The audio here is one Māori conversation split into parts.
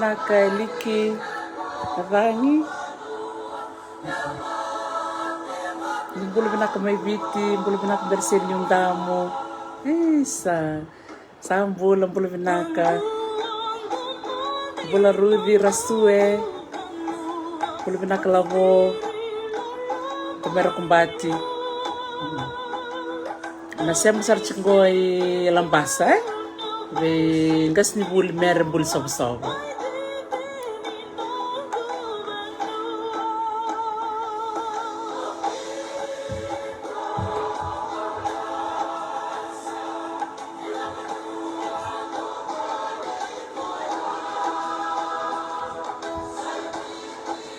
binaka liki rangi. Bulu binaka may biti, bulu binaka bersin yung damo. Sa bulu binaka. Bula rudi rasue. Bulu binaka lavo. Kamera kumbati. Nasema sar chingoi lambasa ve ngas ni bul mer bul sob.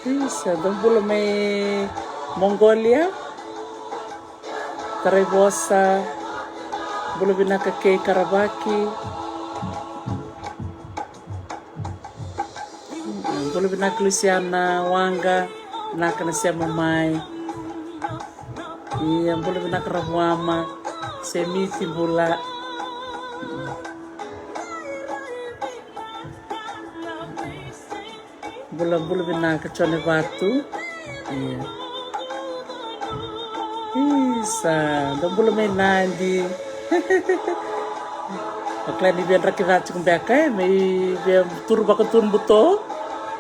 Isa dong bulu may Mongolia Karabosa bulu binaka kei Karabaki bulu binaka Luciana Wanga binaka nasema mai iya bulu binaka Rahuama semiti bula bulu binaka Chone Batu iya isa dong bulu may nandi Akla di biar rakyat cukup bekai, may biar tur bakal turun buto,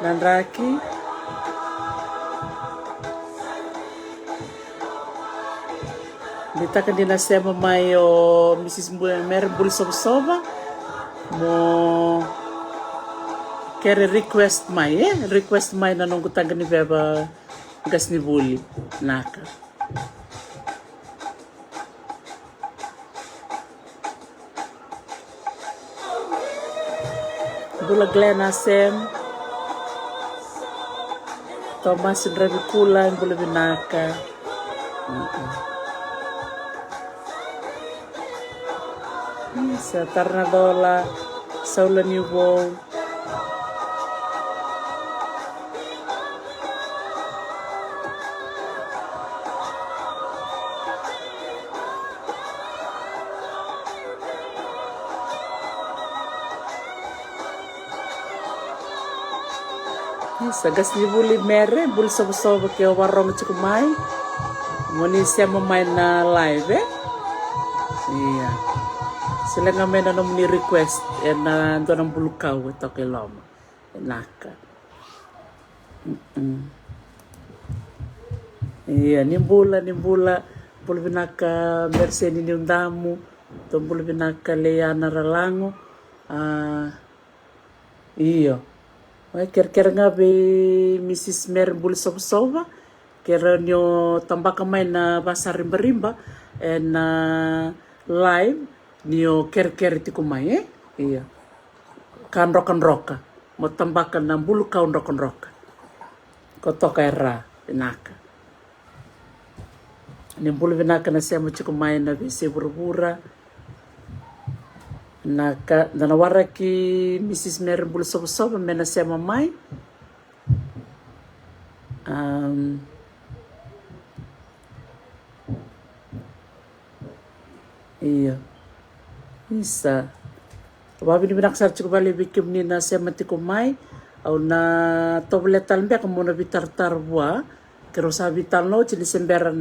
dan raki. Kita kan dinasema mayo Mrs. Mer bul soba, mo kere request mai na nunggu tangga ni beba gas ni buli naka. Bula Glenn Asem Thomas Drabikula bula binaka sa Tarnadola Saula New Sagas ni buli mere bul sobo ke warong cukumai moni siamo main na live iya sila nga may nanom ni request na ando ng bulukaw ito kay Loma naka iya nimbula bulu binaka Merseni ni undamu tong bulu binaka Leana Ralango iyo Ker nga be Mrs. Mer bul soba kera nyo tambaka may na basa rimba na live nyo ker ti kumay iya kan roka mo tambakan na bulu kaun roka koto kera binaka ni bulu binaka na siya mo chikumay na bisi burubura nanawara ki Mrs. Mer bul soba mena siya mamay iya isa babi ni binaksar cukup bali bikim ni na siya mati kumay au na tobletal mbya kamo na bitar bua kero sa bital no chili semberan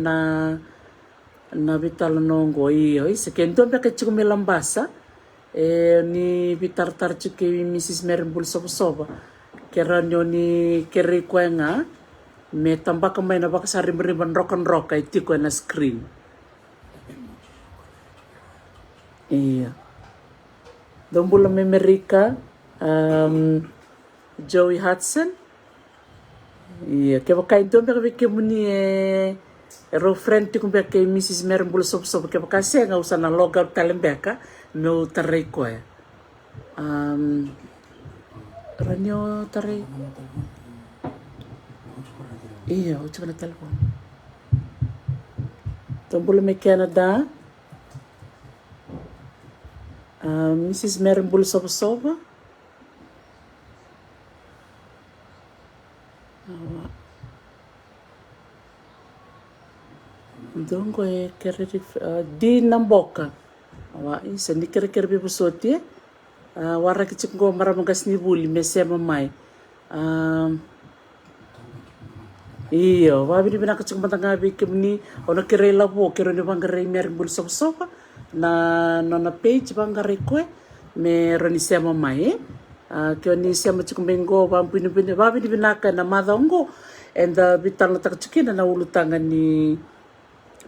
na bital nongo iyo isa kento mbya kachiko melambasa ni bitar cuki Mrs. Mer bul soba kera nyo ni keri kwe nga me tambah kamay na baka sa rimban rock ay tiko na screen iya doon bula may Amerika Joey Hudson iya kaya baka ito mbaka biki mo ni ero friend ti kumbya kay Mrs. Mer bul soba kaya baka siya nga usa na logout talembeka no taray ko ranyo taray iya ucap na telepon tumbul may Canada Mrs. Mer bul soba doon ko kere di namboka awa isa ni kere bibu soti Warra kicik go maramagas ni buli mesema mai. Iyo, wabi ni binaka cik matanga bikim ni ona kire labo kiro ni bangare mer bul sofa na page bangare koe me roni sema mai. Kio ni sema cik mengo wabi ni binaka na madongo and bitala tak cikina na ulutanga ni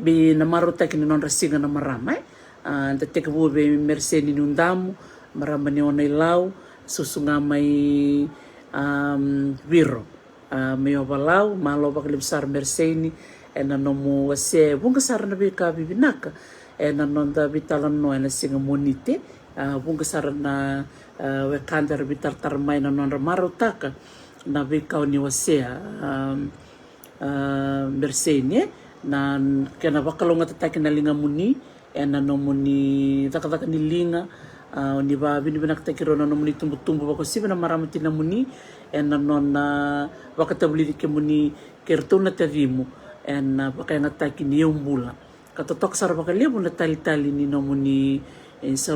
bi na marota kini non rasinga na marama da teka bu be merseni nundamu marama ni ona ilau susunga mai viro me ovalau malo bakali besar merseni ena nomu wase bunga sar na be ka bibinaka ena nonda bitala no ena singa monite bunga sar na wekanda bitar tarmai na non marotaka na be ka ni wase merseni na kena bakalonga tataki na linga muni ena no muni takataka ni linga ni ba bini binak takiro na no muni tumbu bako siba na maramati na muni ena no na bakatabli ke muni kerto na tadimu ena bakay nataki ni umbula katotok sar bakalimu na tali ni no muni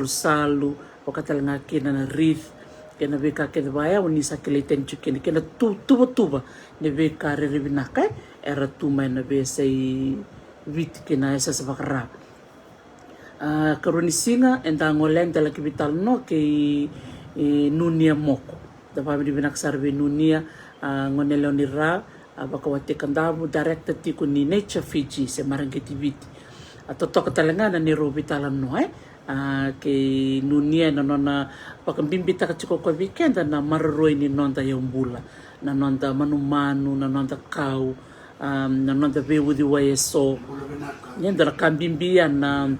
salu bakatalanga kina na rith kena beka ke baya uni sakileten chukene kena tuba ne beka reribinaka era tuma na be sei vit kena esa sabakara karoni singa enda ngoleng dala kibital no ke nunia moko da pamili binak sarbe nunia ngonelo ni ra bakawate kandabu director tiku ni Nature Fiji se marangeti viti atotok talanga na ni robitalan no ke nunia na nona pakambimbita ka chiko kwa weekend na mararoi ni nonda yombula na nonda manumanu na nonda kau na nonda veudi waeso nyenda na kambimbia na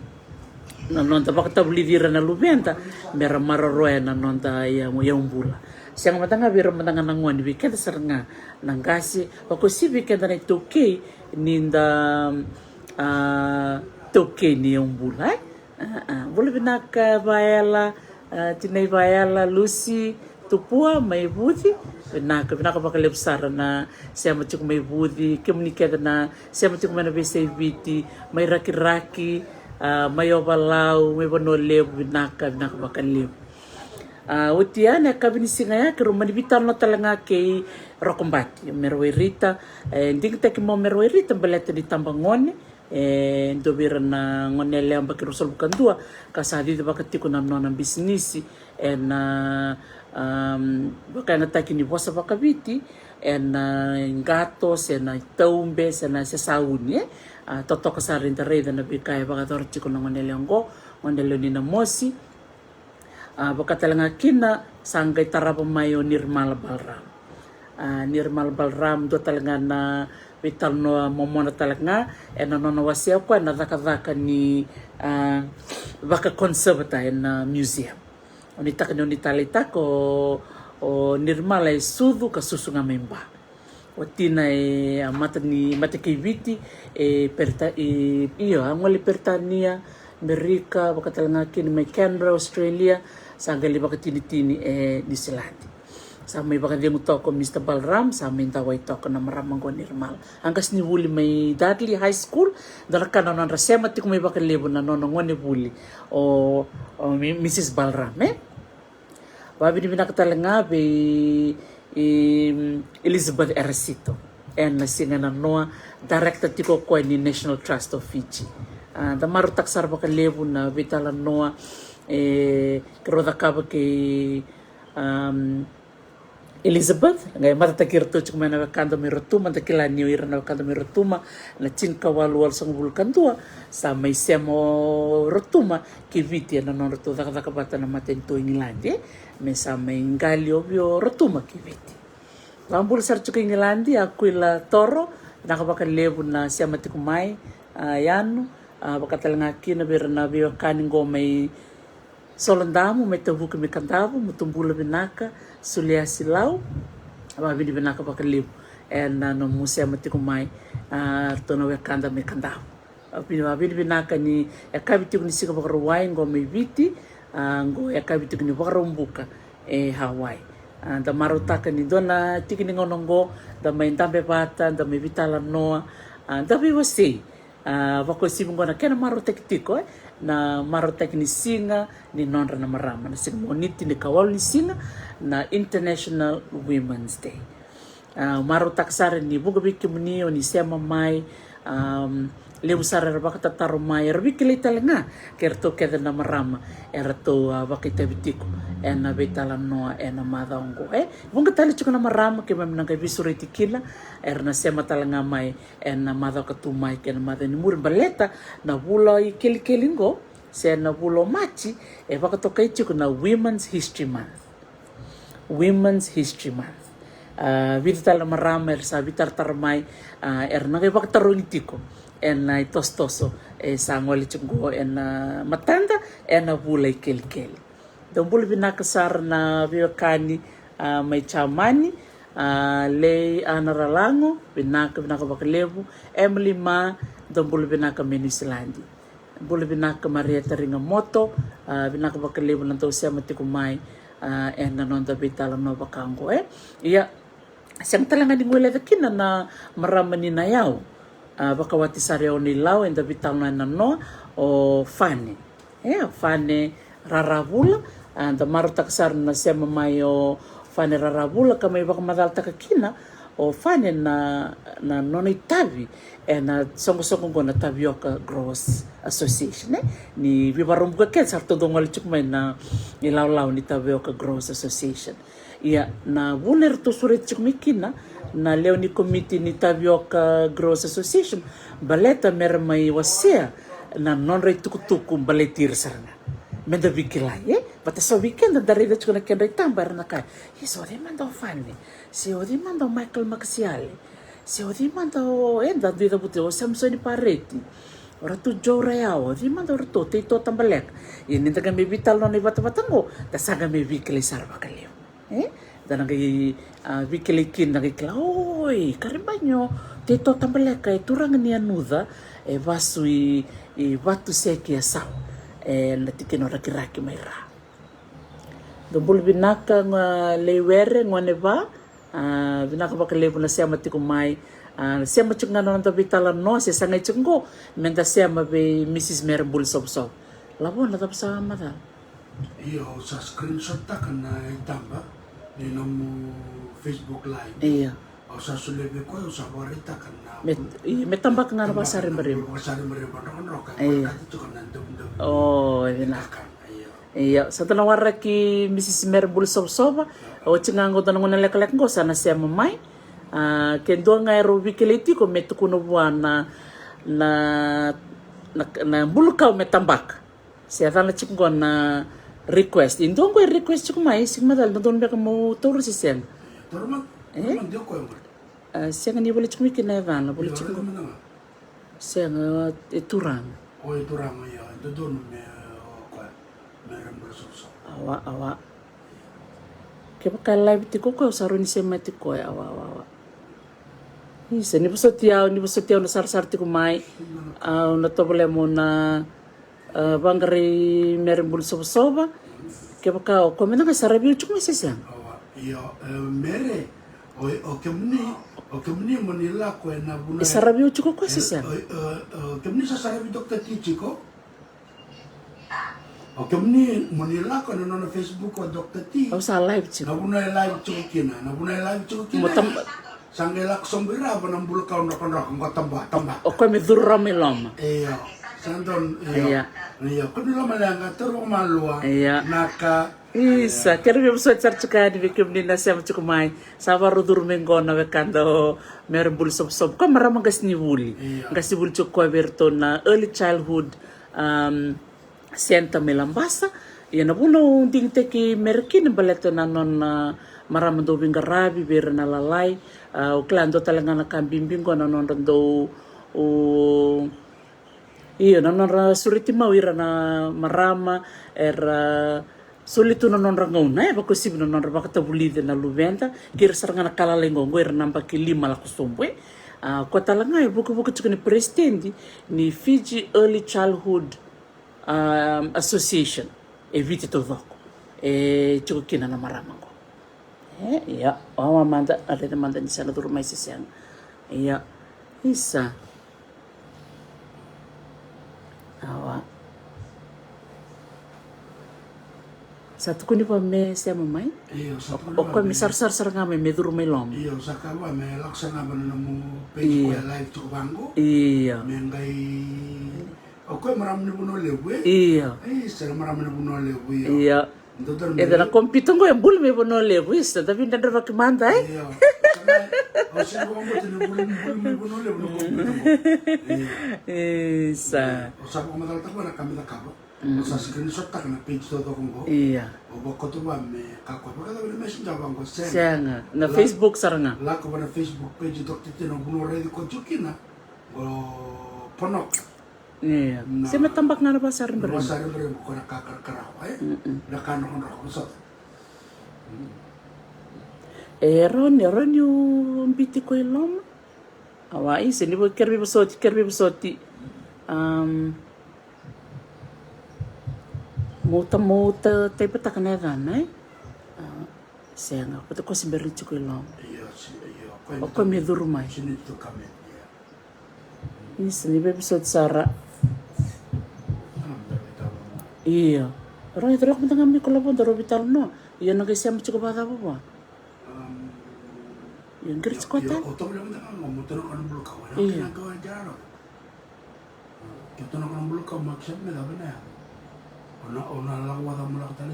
nonda bakatabulidira na lubenta mera mararoi na nonda yombula siang matanga bira matanga nangwani weekend saranga nangasi wako si weekend na itoke ninda toke ni yombula boleh binaka bayala tinai bayala Lucy tupua mai budi binaka bakal besar na siapa cuk mai budi komunikasi na siapa cuk mana bese viti mai raki mai obalau mai bonole binaka bakal leu utiana kabini singa ke rumah bitar no talanga ke rokombati merwerita nding tak mo merwerita baleta di tambangone ndobira na ngonele ambaki rusol bukandua kasadi de bakatiko na nona bisnisi baka nataki ni bosa bakabiti gatos taumbe sasauni toto kasarin tereda na bikaya bakator tiko na ngonele ngo ngonele ni na mosi bakatalanga kina sanggay tarapa mayo Nirmal Balram do talanga na vital no momona talanga nono wasia ko na daka ni baka conservata na museum onita talita ko Nirmal ay sudu ka susunga memba otina mata kiviti perta iyo angoli pertania Amerika bakatalanga kini may Canberra Australia sangali bakatini New Zealand sa may baka di mo toko Mr. Balram sa may taway toko na maramang ko Nirmal hanggas ni Wuli may Dudley High School dala ka na non rasema ti ko may baka lebo na nonong ni Wuli o Mrs. Balram babi ni binakatalanga be Elizabeth Erasito na singa na noa director ti ko ni National Trust of Fiji da marutak sar baka lebo na vitala noa keroda kaba ke Elizabeth ngai mata takirto cuk mana kando mirotuma takila niu irana kando mirotuma na chin kawalual sang bulkan tua sama isemo rotuma kiviti na non rotu daka bata na matento Ingilandi me sama ingali obio rotuma kiviti lambul sar cuk Ingilandi aku ila toro nakabaka lebu na siya matikumai yanu bakatalanga kina berna bio kaningo may solandamu may tabuka may kandabu mutumbula binaka sulia silau ababini binaka bakalibu no musea matikumai tono wekanda may kandabu ababini binaka ni yakabiti ni sika bakaruwai ngo may viti ngo yakabiti ni bakarumbuka Hawaii da marutaka ni dona tiki ni ngonongo da may tambe bata da may vitala noa da may wasi wako simu ngona kena maro tekitiko na maro tek ni singa ni nonra na marama na singa moniti ni kawal ni singa na International Women's Day. Maro taksare ni buga biki muni o ni sema mai leu sara baka tataro mai rabiki le talenga kerto keda na marama erato bakita bitiko ena betala noa ena madaongo bunga tali chuka na marama ke memna ka bisuri tikila erna sema talenga mai ena madao katumai ke na madani mur baleta na bula I kelingo se na bulo machi baka toka ichuka na Women's History Month. Women's History Month. Vital marama sa vitar tarmai erna kay baktarong itiko en tostoso sangwali chungo en matanda en bulay kelkel don bul binakasar na biokani may chamani le anaralango binaka bakalebu Emily Ma don bul binaka Menislandi bul binaka Maria Taringa Moto binaka bakalebu ng to siya matikumay en nanonda bitala no bakango iya siyang talaga ni ngwela kina na maramani na yaw bakawati sareo ni lau enda vital na no o fane fane raravula anda maru taksar na siya mamayo fane raravula kamay baka madal takakina o fane na nono itavi na songo na Tapioca Growers Association ni vibarom ka ken sarto dongal chukmay na ilaw ni Tapioca Growers Association iya na buner to surit chukmikina na leo ni committee ni Tapioca Growers Association baleta mer may wasia na non ray tukutuku baletir sarna menda bikilay bata sa weekend na darida chukuna ken ray tambar na kay hiso di man daw fani si odi man daw Michael Maxiale si odi man daw enda dida buti o Samson Pareti ora tu jora yao di man daw to tito tambalek ini daga may vital no ni bata-batango dasaga may bikilay sarba kaleo dan nagay bikilikin nagay oy karibanyo tito tambaleka turangan ni anuda basui batu seki asaw natikino rakiraki mayra dombul binaka nga lewere ngwane ba binaka bakalebu na siya matikumay siya machuk nga nonong tabitala no siya sangay chunggo menda siya mabe Mrs. Merambul Sobsob labo na tapos sa mata iyo sa screenshot ta ka na itamba ni mo Facebook live iya o sa sulebe ko sa warita ka na metambak nga na ba sa rin iya oh binaka iya sa tanong warra ki Mrs. Merambul Sobsob o chingango tanong na lekalek ko sana siya mamay kendo nga bikiliti ko metukuno buwan na bulukaw metambak siya tala chikgo na request indong ko request ko mai sigma dal don ba mo toro si sen torma dio ko mo siya nga ni boleh chumi kinavan boleh chikgo siya nga turang turang ya don me ko merambul Sobsob awa ke pa live ti ko saruni siya mati ko awa isa ni busotiaw na sar-sar ti ko mai na to mo na bangari Merambul Sobsob ke baka o komena ka sarabi chukma sesa iyo mere o kemni monila ko na buna sarabi chuko ko sesa kemni sa sarabi Dr. Tichiko o kemni monila ko na Facebook ko Dr. T o sa live chiko na buna live chukina motam sangelak sombira banang bulkaw na kanrak ko tamba o ko mi durra mi lom iyo sandon iyo kuno naman lang turo malwa naka isa kero bi so charchka di bikim ni nasem chukumai sabaru durmengo na wekando Merambul Sobsob ko maramang gasni wuli gasni wul chuk ko berto na early childhood Senta Melambasa yana buno ding teki merkin baleto na non maramang do bingarabi ber na lalai o klando talaga na kambimbingo na non do iyo na non suriti mawira na marama solito na non rangauna bako sibno non baka tabulide na luventa kira saranga na kalalengo ngoira namba kilima la kusumbwe ko talaga buku chukuni presidenti ni Fiji Early Childhood Association evite to vako chukina na maramango iya awa manda ada manda ni sana turmai sesiang iya isa Satu kuni pa me siya mamay. Iyo satu O ko mi sar nga me dur me lom. iyo sakawa me laksana bana mo page ko live to bango. Iya. Me ngai o ko maram ni buno lewe. Iya. Sera maram ni buno lewe. Iya. Ndodor E da compito ngo e bul me bono le wista da vinda da vak manda eh. Iyo. O se ko mo tene bul me buno lewe no ko. Isa. O sa ko madal ta ko na kamera kabo. O sa screenshot ta na page to ko ngo. Iya. O ba ko to ba me ka ko ba da messenger bango sen. Siya na Facebook saranga. La ko na Facebook page dokter tino buno re ko chukina. O ponok. Iya. Siya matambak na ba sarin ba? Masari bere ko na kakar na kanon ro ko so. Eron yung biti ko ilom. Awai sini bo kerbi besoti. Muta te pata kana ganai. Siya nga pata ko simberi ko ilom. Iyo iyo O ko me durumai. sini to kame. Ini sini be besot sara. Iya. Orang itu aku tengah mi kalau pun daro vital no. Iya naga siya cukup bata apa? Yang geris kota. O to le mo mo to no bulu ka wa. Iya. Na ko jaro. Kita no kan bulu ka maksud me da bana. Ona la wa da mula tali.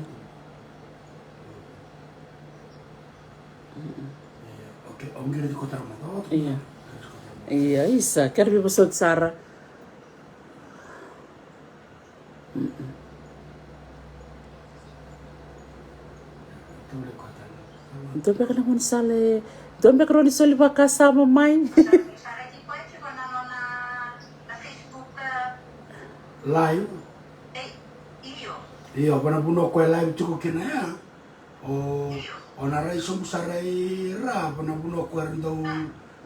Oke, om gire di kota mo. Iya. Iya, isa. Kerbi besot sara. Dobe ka naman sale. Dobe ka rin sali ba kasama main? Live. Iyo, bana buno ko live chuko kina ya. O na rai som sarai ra bana buno ko rendo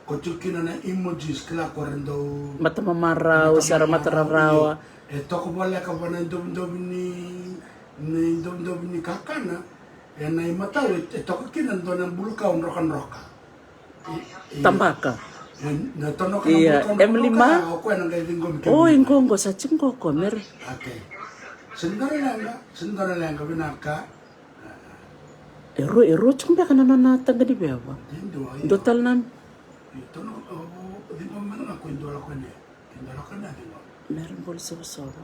ko chukina na emojis kila ko rendo. Mata mamaraw, sara matararawa. To ko bole ka bana dom ni kakana. Ya na imataw to ko kina do na bulu ka rokan roka. Tambaka. Na tono ka Iya, M5. O ko na ngai lingom. Oh, ingkongo sa chingkoko mer. Okay. Sendara langa binaka. Ero chumbe kana na tanga di beba. Dindo ay. Dotal nan Ito no di ba man ako indola ko ne. Indola ka na diba. meron bol sa soro.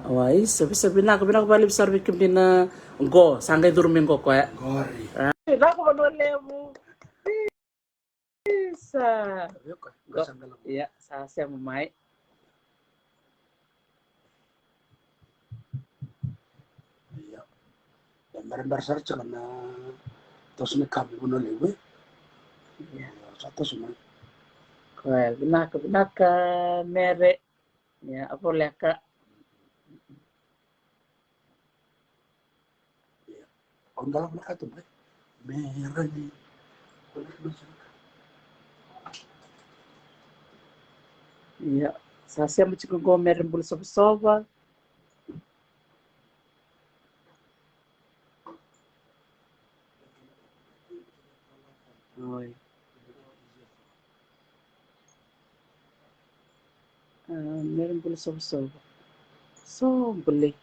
Wai, sabi na balib sarbi kim din na go, sangay durmin ko ko. Gori. Na ko no levo. Isa. Go sandala. Iya, sa siya mamay. Iya. Lembar search na tos ni kami buno lewe. Iya. Satu semua. Well, binaka mere. Ya, apa leka. Ondola na kato ba? Meron ni. Wala na siya. Iya, sa siya mo chiko go meron bol sa soba. Oi. Meron bol sa soba. So, beli.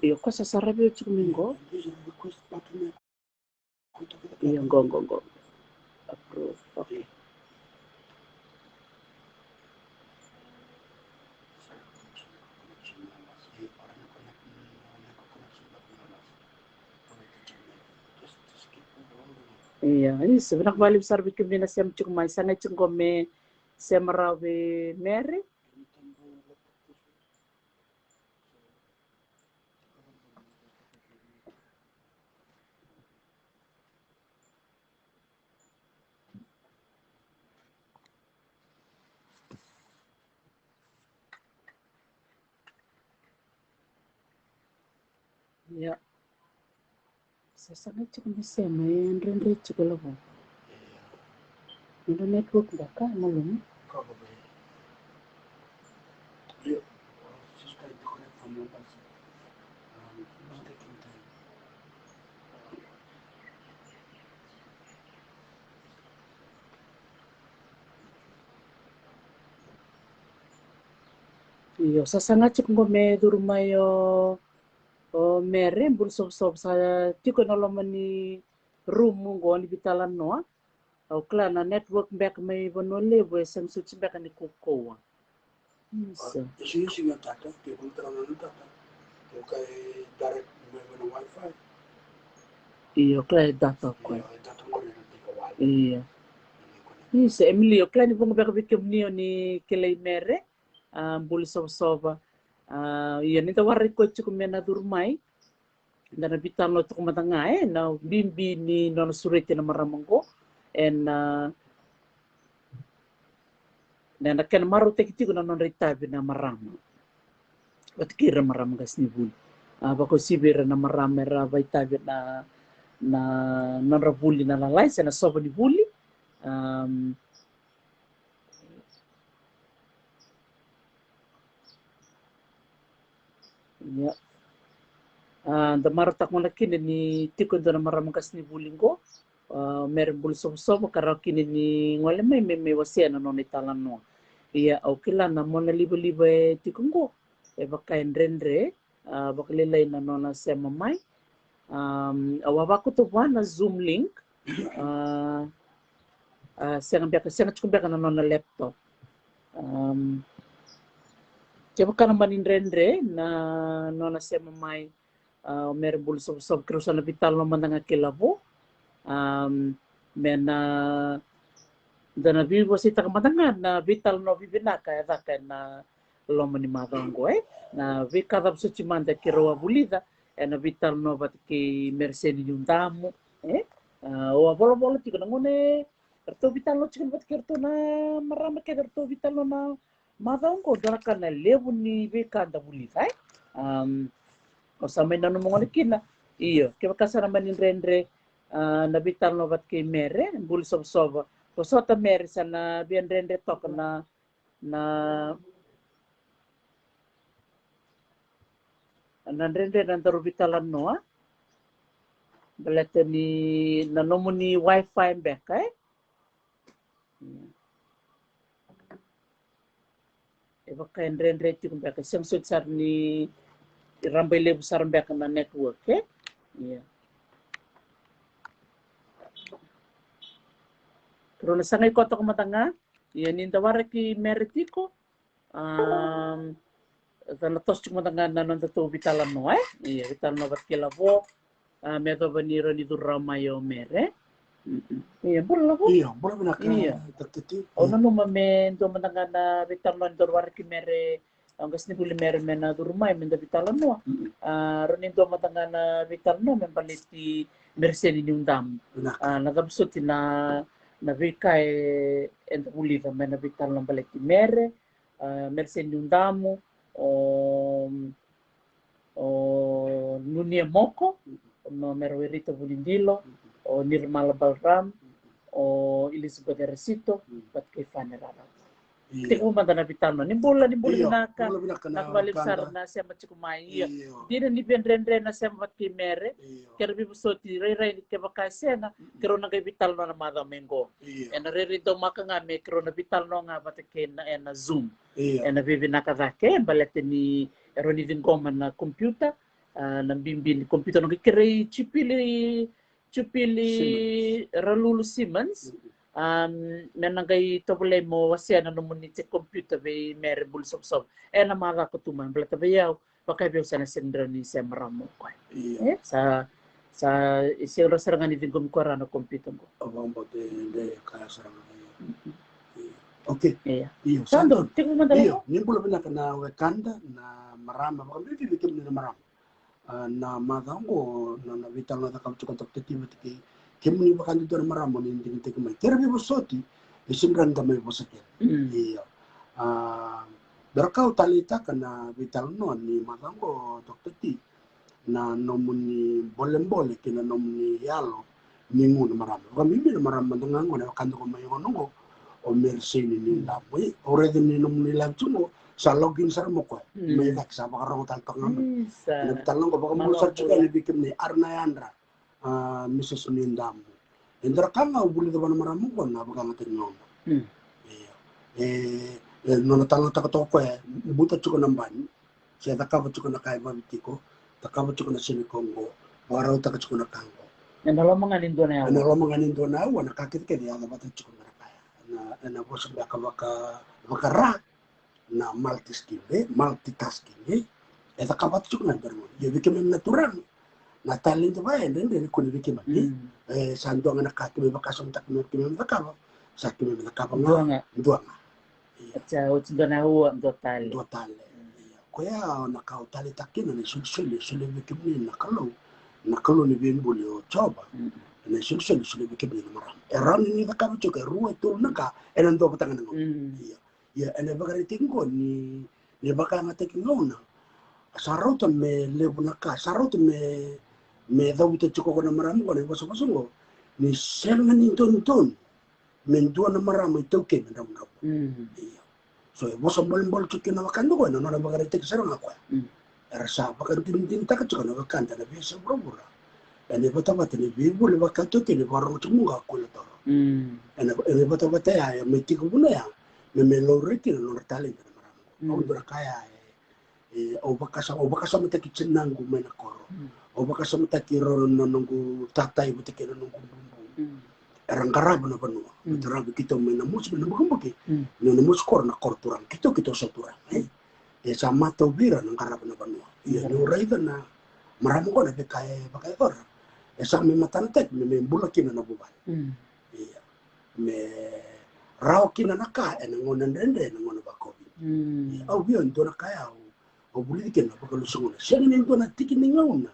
Iyo ko sa sarabi yung chikumingo. Iyo, go. Approve. Okay. Iya, ini sebenarnya balib sarbi kim dina siam chung mai sana chung me semarawe mere. Iya. Sasana chung me sema rende chukula bo. Ini network baka malum. Iyo sasanga chik ngome durmayo o mere bul sob sa tiko nolomani room ngo ni bitalan noa au klana network back may bonole bo sang such back ni kuko. So Isi yung tata, kaya tara na tata. Yung kay direct may wifi. iyo kla data ko. Ay tata ko rin ang ikaw. Iyo. Isa Emily o kla ni bongo back bikem ni kelay mere bul sob iya ni tawari ko chuk mena durmai na bitan lo to matanga na bimbi ni non surete na maramangko and na ken maru tekiti na non ritabi na marama wat kira maram gas ni bul bako sibira na maramera baitabi na non rabuli na lalai sana soba ni buli ya da marutak mo na kini ni tiko do na maram gas ni bulingo meron bul sob kara kini ni ngole may wasiana non italan no iya okila na mo na libo tikungo baka rendre baka lilay na non na sema mai awawa ko to na zoom link senga chukumbeka na non na laptop Coba ka naman rendre na non na sema mai meron bul sob krusa na vital naman nga kilabo mena dana vivo sita kamatangan na vital no bibinaka ya na loma ni magango na vi kada suci manda kiroa bulida na vital no bat ki merseni yung damo o bolo tiko ngone erto vital no chikin bat kerto na marama ke erto vital no na magango dana kana lebu ni vi kada bulida o samay na no mga kina iyo kaya kasara manin rendre na vital no bat kay mere bul sob ko sota mere sana bian rendre tok na rendre na taro vitalan no balete ni nanomo ni wifi back baka rendre ti kung back siyang sar ni rambay lebu sar back na network yeah. Pero nasangay ko ito kumatanga, yan yung tawara ki meritiko, natos yung matanga na nung tato bitalan no bitalan no bat kilabo, meto ba niro ni duramayo mere, iya, bula ko. Iya, bula na ka tatiti. O nano mamen, do matanga na bitalan no tawara ki mere, ang gas ni buli mere mena durumay, menda bitalan no, ronin do matanga na bitalan no, men paliti merseni yung dam, nagabsot na vikay enta pulita may nabital ng balik ti mere mersen yung damo o Nunia Moko no Merwerito Bulindilo o Nirmala Balram o Elizabeth Eresito pat kay Fanny Rara Tiku manda nabital no nimbula naka nakbalib sar na siya matsukumay di na ni rendre na siya mat kay mere kaya bibusoti ray kaya bakasya na kero na kay vital no na madamengo en rerito maka nga me kero na vital no nga bat kay na zoom en na bibinaka dake balet ni eroni din goman na computer nang bimbin computer no kay chupili Ralulu Simmons nanangay tobole mo wasya na numunit sa computer be mere bul sob na mara ko tuman blata bayaw pakay sana sendra ni semramo ko sa isiro sarangan ni dingom ko na computer ko abang bote de kaya sarangan okay iyo sando tingnan mo dali iyo nimbula bina kana wekanda na marama baka bibikim ni marama na magango na vital na takam titi kemuni bakan dito na maramo ni hindi kumay. Kaya bibusoti, isimran kamay busakit. Iyo. Berkau talita ka na vital no ni magango Dr. T na nomuni bolembole kina nomuni yalo ningu na maramo. Kami na maramo nangango na wakando ko may ngonongo o mercy ni nilamoy. Already ni nomuni lansuno sa login sa mo ko. May laksa baka rong taltok naman. Nagtalong ko baka mulusar chika ibikim ni Arnayandra. Mrs. Nindam. Indra kanga ubuli da bana maramu ko na baka ngatin ngom. Nona talo takatoko buta chuko nambani. Saya takapa chuko na kai mabitiko, takapa chuko na sini Kongo, warau taka chuko na Kango. Nalo mga nindo na Ana yawa. lo mga nindo na awa na kakit ke dia bata chuko na kaya. Na bosa baka baka ra na multitasking. Takapa chuko na darmo. Ye bikin natural. Na talento ba den kuni bikin mali. Sando nga nakatu baka sontak no kimi takapa. Sa kimi takapa nga. Duanga. Acha uchindo na huwa ndotale. Ndotale. Koya nakau tali takina ni sulsuli bikin nakalo ni bimbuli o choba. Na sulsuli bikin maram. Eran ni takapa chuka ruwa tu naka enan do patangan ngo. Ya ene bagari tingko ni baka ngatakin ngona. Sarauta me lebu naka, sarauta me dabuta chuko ko na maram ko ni baso ngo. Ni selngan ni ton. Mendua na maram ito ke na daw. So boso bol chukin na wakando ko na bagari tek sarang ako. Ersa bakar tin taka chuko na wakanda na bisa bro. Ene bata ni bibu le wakato ke ni barang chumunga ko la toro. Ene bata ya me tiko buna ya. Me loreti na talent na maram. Au dura kaya o baka sa mata kitchenang ko may nakoro. O baka sa mata kiro nungu tatay mo tikiro nungu bumbu. Erang karab na panu. Tarab kita may namus na magambaki. No namus kor na korturang kito sa turang. Sa mata ubira ng karab na panu. Iya no raida na maramo ko na bakay kor. Sa may matantek may bulakin na nabubal. Iya. May raw kinanaka nangonan rende nangonan bakobi. Au biyon to na kaya o bulikin na bakalusong na. Siya rin ito na tikin na ngayon na.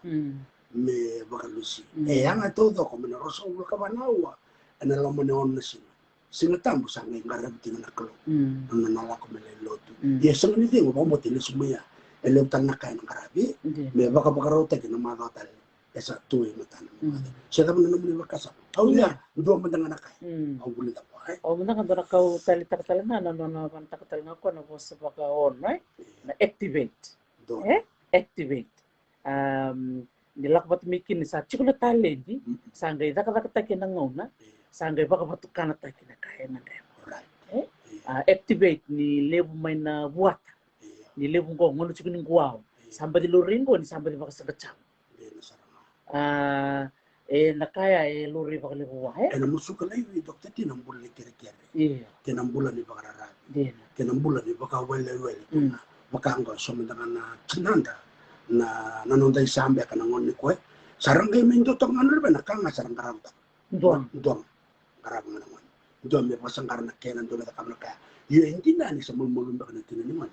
Me bakalusi. Ang ito ko, minarosa ulo ka manawa. Alam mo na sila. Sila tambo sa ngayon garabiti na nakalo. Nung nanala ko may loto. Yes, ang nito yung mabuti na sumaya. Eleutan na kaya ng karabi. Me baka rota ka na magatal. Esa tuwi mata na mga. Siya naman na naman yung makasa. Au niya, doon mo na kaya. Au bulit ako. O muna kan doon kau tali takatalan na kan takatalan ako na po sa baka on, right? Na activate. Activate. Nilakbat mikin sa chikula tali di sanggay takatakin ng ngona sanggay baka batukan at takin na kaya na demo. Activate ni lebu may na buat. Ni lebu ko ngono chikuning guaw. Sambadi luringo ni sambadi baka sa gacham. Nakaya luri baka lebu wahe. Namusuka na yung doktor tinambula ni kere-kere. Tinambula ni baka rarami. Tinambula ni baka wele-wele. Baka hanggang sumandangan na chinanda na nanonday sambe ka nangon ni kwe. Sarang kayo may indotong ano ba nakanga sarang karamta. Doon. Karama nga naman. Doon may pasang karana kenan doon na kamala kaya. Yung hindi na ni sa mulmulun baka na tinaniman.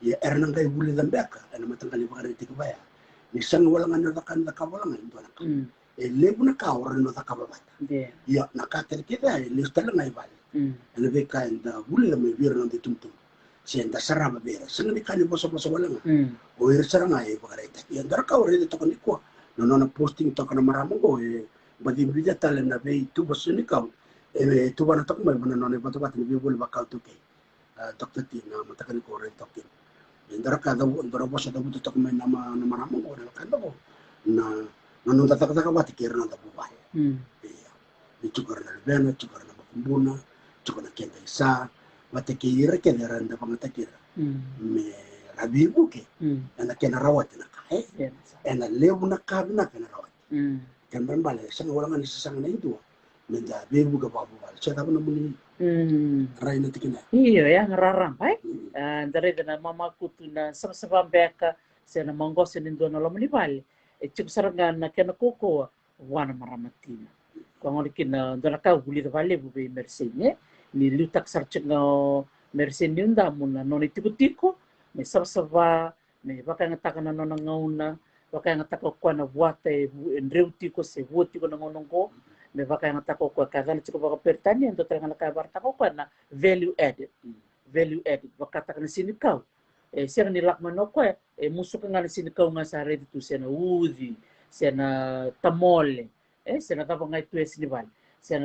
Yung nang kayo huli ng beka. Ano matangkali baka rin tikabaya. Isang walang ano nakawalang ito na ka. Lebu na ka oran no takababata. Ya nakater kita lista lang ay bali. Ano be ka inda huli na may biro ng ditumtum. Siya inda sarama bira. Sanga ni kani boso walang. O sarang ay baka rin. Yan dara ka oran ito kaniko. No na posting to ka na maramong ko badibida talen na be tu boso ni ka. Tu ba na to may no bato ni bibul baka to kay. Dr. T na matakan ko rin to kin. Yan dara ka daw dara boso daw to ka may na maramong ko na kan ko na nung tatak-tatak ba tikira na tabuhay. Di chukar na lebena, chukar na makumbuna, chukar na kenda isa, matikira kenda randa pangatakira. Me rabibu ke, na kena rawat na kae, na lebu na kabi na kena rawat. Kan bale, sang walang ani sasang na ito, menda bibu ka babubal. Siya tapo na muli, ray na tikina. Iyo, yang rarampay. Dari na mamakutu na sama-sama beka, siya na manggosin nindo na lamunibali. Cik sarangan na kena koko wana maramatina. Kung ano kina dala ka huli da vale bube mersenye ni lutak sarcheng no mersenye unda muna no ni tiko me sabsaba me baka ngata na no ngauna baka ngata ko na buate endreu tiko se buati ko ngonong ko me baka ngata ko kagan chiko baka pertani ndo tanga na ka barta ko na value added baka ta kana sini kau siya nilak manoko musuh ka nga sini kau nga sa ready to siya na uzi siya na tamole siya na tapang nga ito siniban siya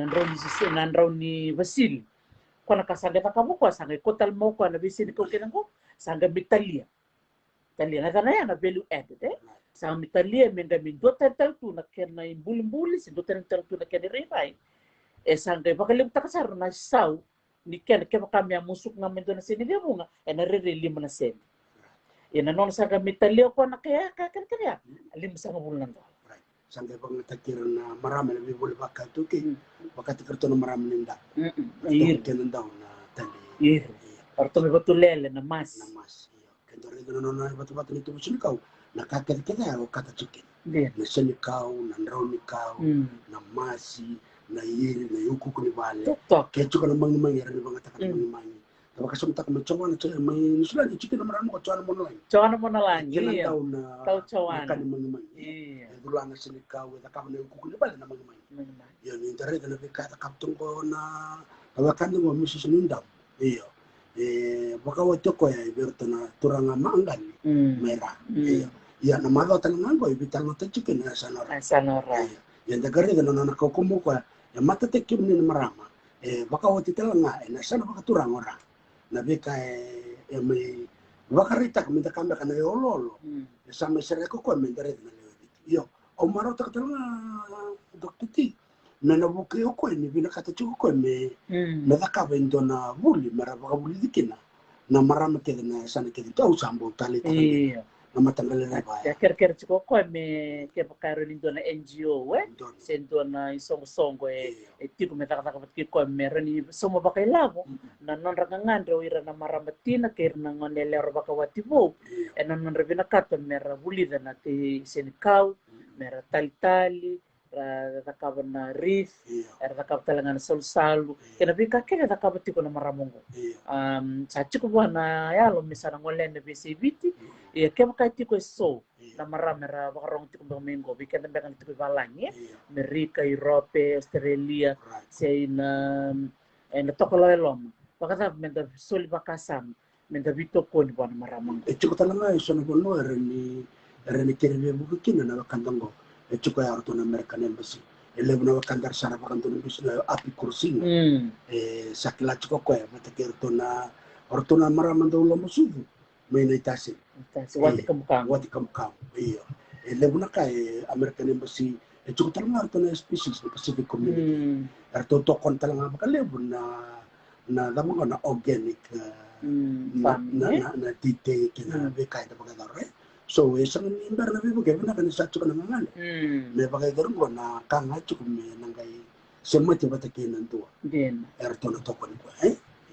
nandraw ni Vasil ko nakasanga na kamo ko sanga kotal mo ko na bisin ko kinang ko sanga Italia na tanaya na value added sa Italia men gamin do tantal tu na ken na bulim-bulis do tantal tu na ken ribay sanga bakalim takasar na saw niken ke kami musuk ngamen dona sini dia bunga ena rere lima na sen ena non sa kami talio ko na kaya kan kaya lim sa ngabulan do Sangge bang takir na marami na bibuli baka tu ki baka tikir to na marami ninda ir kenan daw na tali ir orto me batulele na mas kendo rin na batu-batu nito musunikau na kakita o kata chicken dia na senikau na ndraunikau na masi na iri na yuku kuni bale tok kecu kana mangi-mangi rin bang takana mangi-mangi tapi kasum tak mencoba na may nisulan yung chicken na marami ko chuan mo lang cawana mo na lang kenan iya daw na tau cawana kani mangi-mangi iya dula na senikau na kama na yuku kuni bale na mangi-mangi yun yung tari na bikata kaptong ko na kawakan mo misis nindam iyo baka wato ko ya iberto na turanga maanggan mera ya na malo talangan ko ibital no chicken na sanora ya dagari na na ko kumo ko ya mata tekim ni marama baka wati talanga na sana baka turang ora na bika may baka rita kami da kamba kana yololo sa may sere ko may dare na yo o maro ta talanga dokti me na buke ko ni bina kata chuko ko me daka bendo na buli mara baka buli dikina na marama ke na sana ke tau sambo tali na matanggal na ba ya ker chuko ko me ke pakaro ni dona NGO sento na isong songo tipo me taka pat ko me rani somo baka labo na non rangangando ira na maramatina ker na ngonele ro baka watibo na non rebina kata mera buli na te senikau mera tali rakaba na rif rakaba talangan sol-salu kena bika kena rakaba tiko na maramongo sa chiko na ya lo misana ngole na BCBT ya kema kai tiko so na maramera bakarong tiko domingo bika na bekan tiko balangi Amerika Europe Australia say na tokolo elom bakata menda soli bakasam menda bito ko ni bana maramongo chiko talanga iso na bono rene kere buku kina na kandango cukup ya orto na American Embassy elebna wakandar sana pakanto na bisna api kursinga sakila cukup ko ya mata ke orto na maramando lo musudu may na itasi wati kamukam iyo elebna ka American Embassy cukup talanga orto na species na Pacific Community orto tokon talanga bakalebu na damo na organic na tite kina bekay da bagadore so isang member na bibo kaya na kanisa chuka na ngale me bagay garon ko na kanga chuka me nangay semua tiba takinan tuwa din erto na tokon ko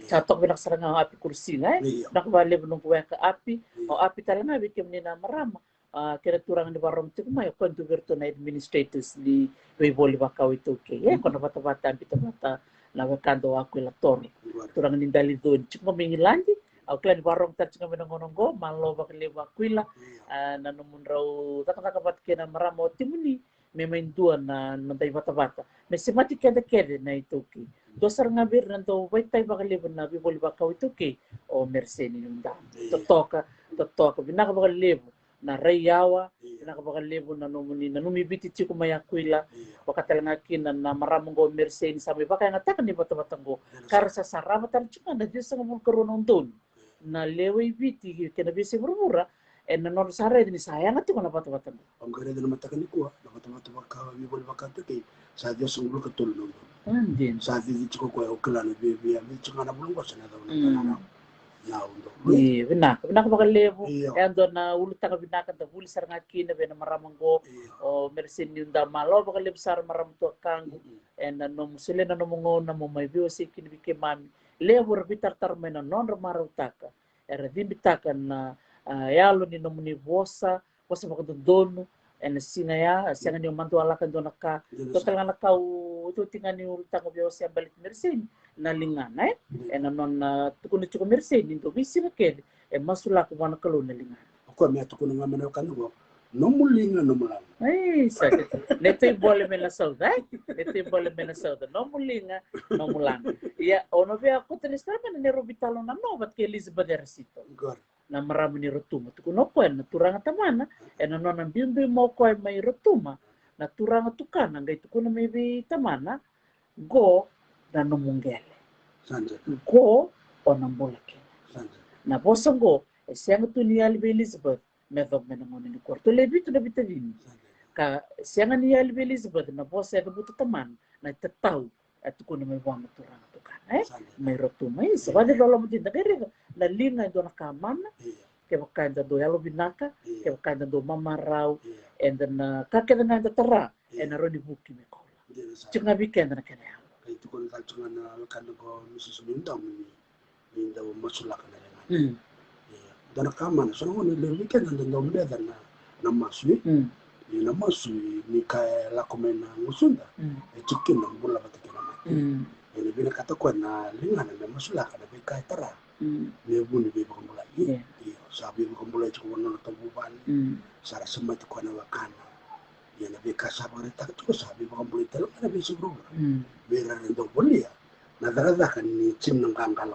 catok binak sarang api kursi nak bale bunung kuya ka api o api talaga bikim ni na marama kira turang di barom tu may kontu virtu na administrators di boli bakaw ito ke kono bata-bata bita-bata na wakando ako ilator turang ni dali doon chukma mingilandi au klan barong tat nga menongononggo malo bakle bakwila na numun raw takakabat kena maramo timuni memain dua na nantai bata-bata mesimati kede na itu ki dosar ngabir nanto waitai bakle na biboli bakaw itu ki o merseni nunda totoka binaka bakle na rayawa binaka bakle na numuni biti chiku mayakwila bakatalanga kina na maramong merseni sabi bakay ngatakan ni bata-batanggo karsa sarama tan chuma na Diyos ang mong karoon doon na lewai biti kena bisi murmura na non sare ni sayang ati kona bata-bata ang gare na matakan ni kuwa na bata-bata baka bibol baka kay sa Dios ang ulo katulong andin sa di chiko ko oklan bibi ami chiko na bulong ko sa na daw na undo binak baka levo ando na ulut ka binaka da buli sar ngaki na bena maramanggo o mersin yung da malo baka levo sar maram to kang na nom sile na nomongo na mo may biyo sikin bike mami levo bitar tarmena non marutaka era dimbitaka na yalo ni nomuni vosa baka dono singa ya singa ni mantu alaka dona ka total nga nakaw ito tinga ni ulta ko biyo siya balik mersin na lingana na non tukuni chuko mersin into bisi na kede masula ko wana kalo na lingana ako may tukuni nga manaw kanugo no mulinga no mulang ay sakit neto bole mena sauda no mulinga no mulang ya ono be ako telistra men ni robitalo na no bat ke Elizabeth Ersito na marami ni rotuma tukuno ko na turanga tamana na non ang bimbi mo ko may rotuma na turanga tukana ngai tukuno may tamana go na nomungele go o nambolake na bosongo siang tu ni albe Elizabeth medok menangon ni kwarto lebi tu dabi tadin ka siang ni albe Elizabeth na bosa da buta taman na tatau at ko na may buwan turang to kan Sande. may roto mai sa wala dolo mo din dagere na linga do na kamana Iya. ke wakanda do yalo binaka ke Iya. wakanda do mamarau Iya. and then kakeda na tara and roni buki me kola Dia sa. chinga weekend na kene Kay tukon kaltungan na kan ko Mrs. Mindam ni daw masulak na rin. mm Iya. Dan kaman so no le weekend na daw meda na masui. Ni na masui ni kay la komena musunda. E chicken na bula batikena mati. Ini bina kata ko na linga na masulak na be kay tara. Ni buni be ko mula. Iya. Sabi ko mula ko no tabuban. Sara semati ko na wakana. Ya na be kasabare ta ko sabi ko mula talo na be siguro. Bera ndo bolia. Na darada kan ni chin ng kangkala.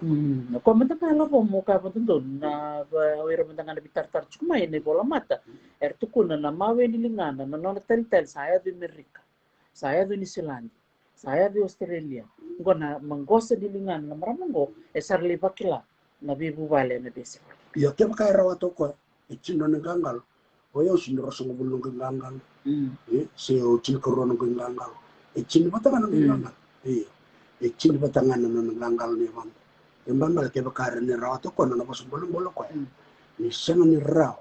Ko mata kala po mo ka do na wira mata ngana bitar cuma ini bola mata. Tu kuna na mawe ni lingana na nona tel saya di Amerika. Saya di New Zealand. Saya di Australia. Ngo na manggosa di lingana na maramango sarli bakila na bibu bale na besi. Ya kem kay rawato ko. Chin ng kangkal. O yo sinro so bulong kangkal. Se o chin ko ron kangkal. Chin bata kan kangkal. Chin batangan ng kangkal ni man. Yung bambal ke bakar ni rawato ko na napos bulong ko. Ni sana ni raw.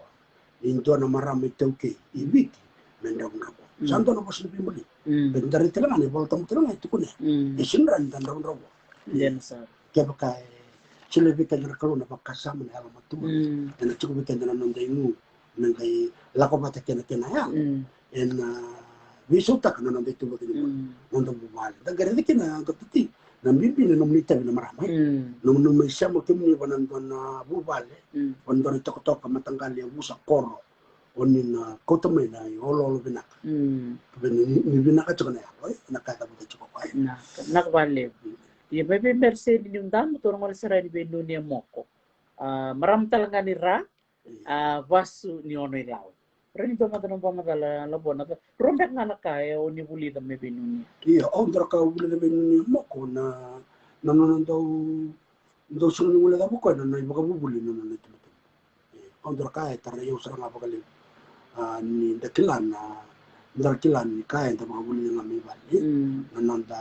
Into na marami tauke. Ibiki. Mendang rabo. Santo na pos ni bimuli. Dari telangan ni bolta mo telangan ito ko na. Sinran dan rabo. Yan sa. Kaya bakay sila bikin rekalo na pagkasama na alamat tuwa. Na cukup bikin na nonday mo. Nang kay lako ba tayo na yan. And wisuta ka na nonday tuwa kini mo. Nonday bumali. Dagari di kina katati. Nambibi na nomnita na maramay. Nung may siya mo kimni ba nandun na bubali. Nandun ito matanggal yung busa koro. Onin kotomay na yung olo binak. Ni binak at saka na yan. Nakatabo tayo ko kaya. Nakabali. Yung may merse din yung damo, turang wala sa rin yung niya moko. Maram talaga ni Ra, vasu ni Onoy Lao. Rin ito matanong pa matala labon. Rumbek nga nakaya o ni Bulida may binunia. Iya, ondra ka Bulida binunia moko na nanonon daw sila ni Bulida moko na ibaka bubuli nanonon ito. Ondra kaya tarayaw sa nga pagalim ni dakilan ni kaya na mga buli nga may bali. Nananda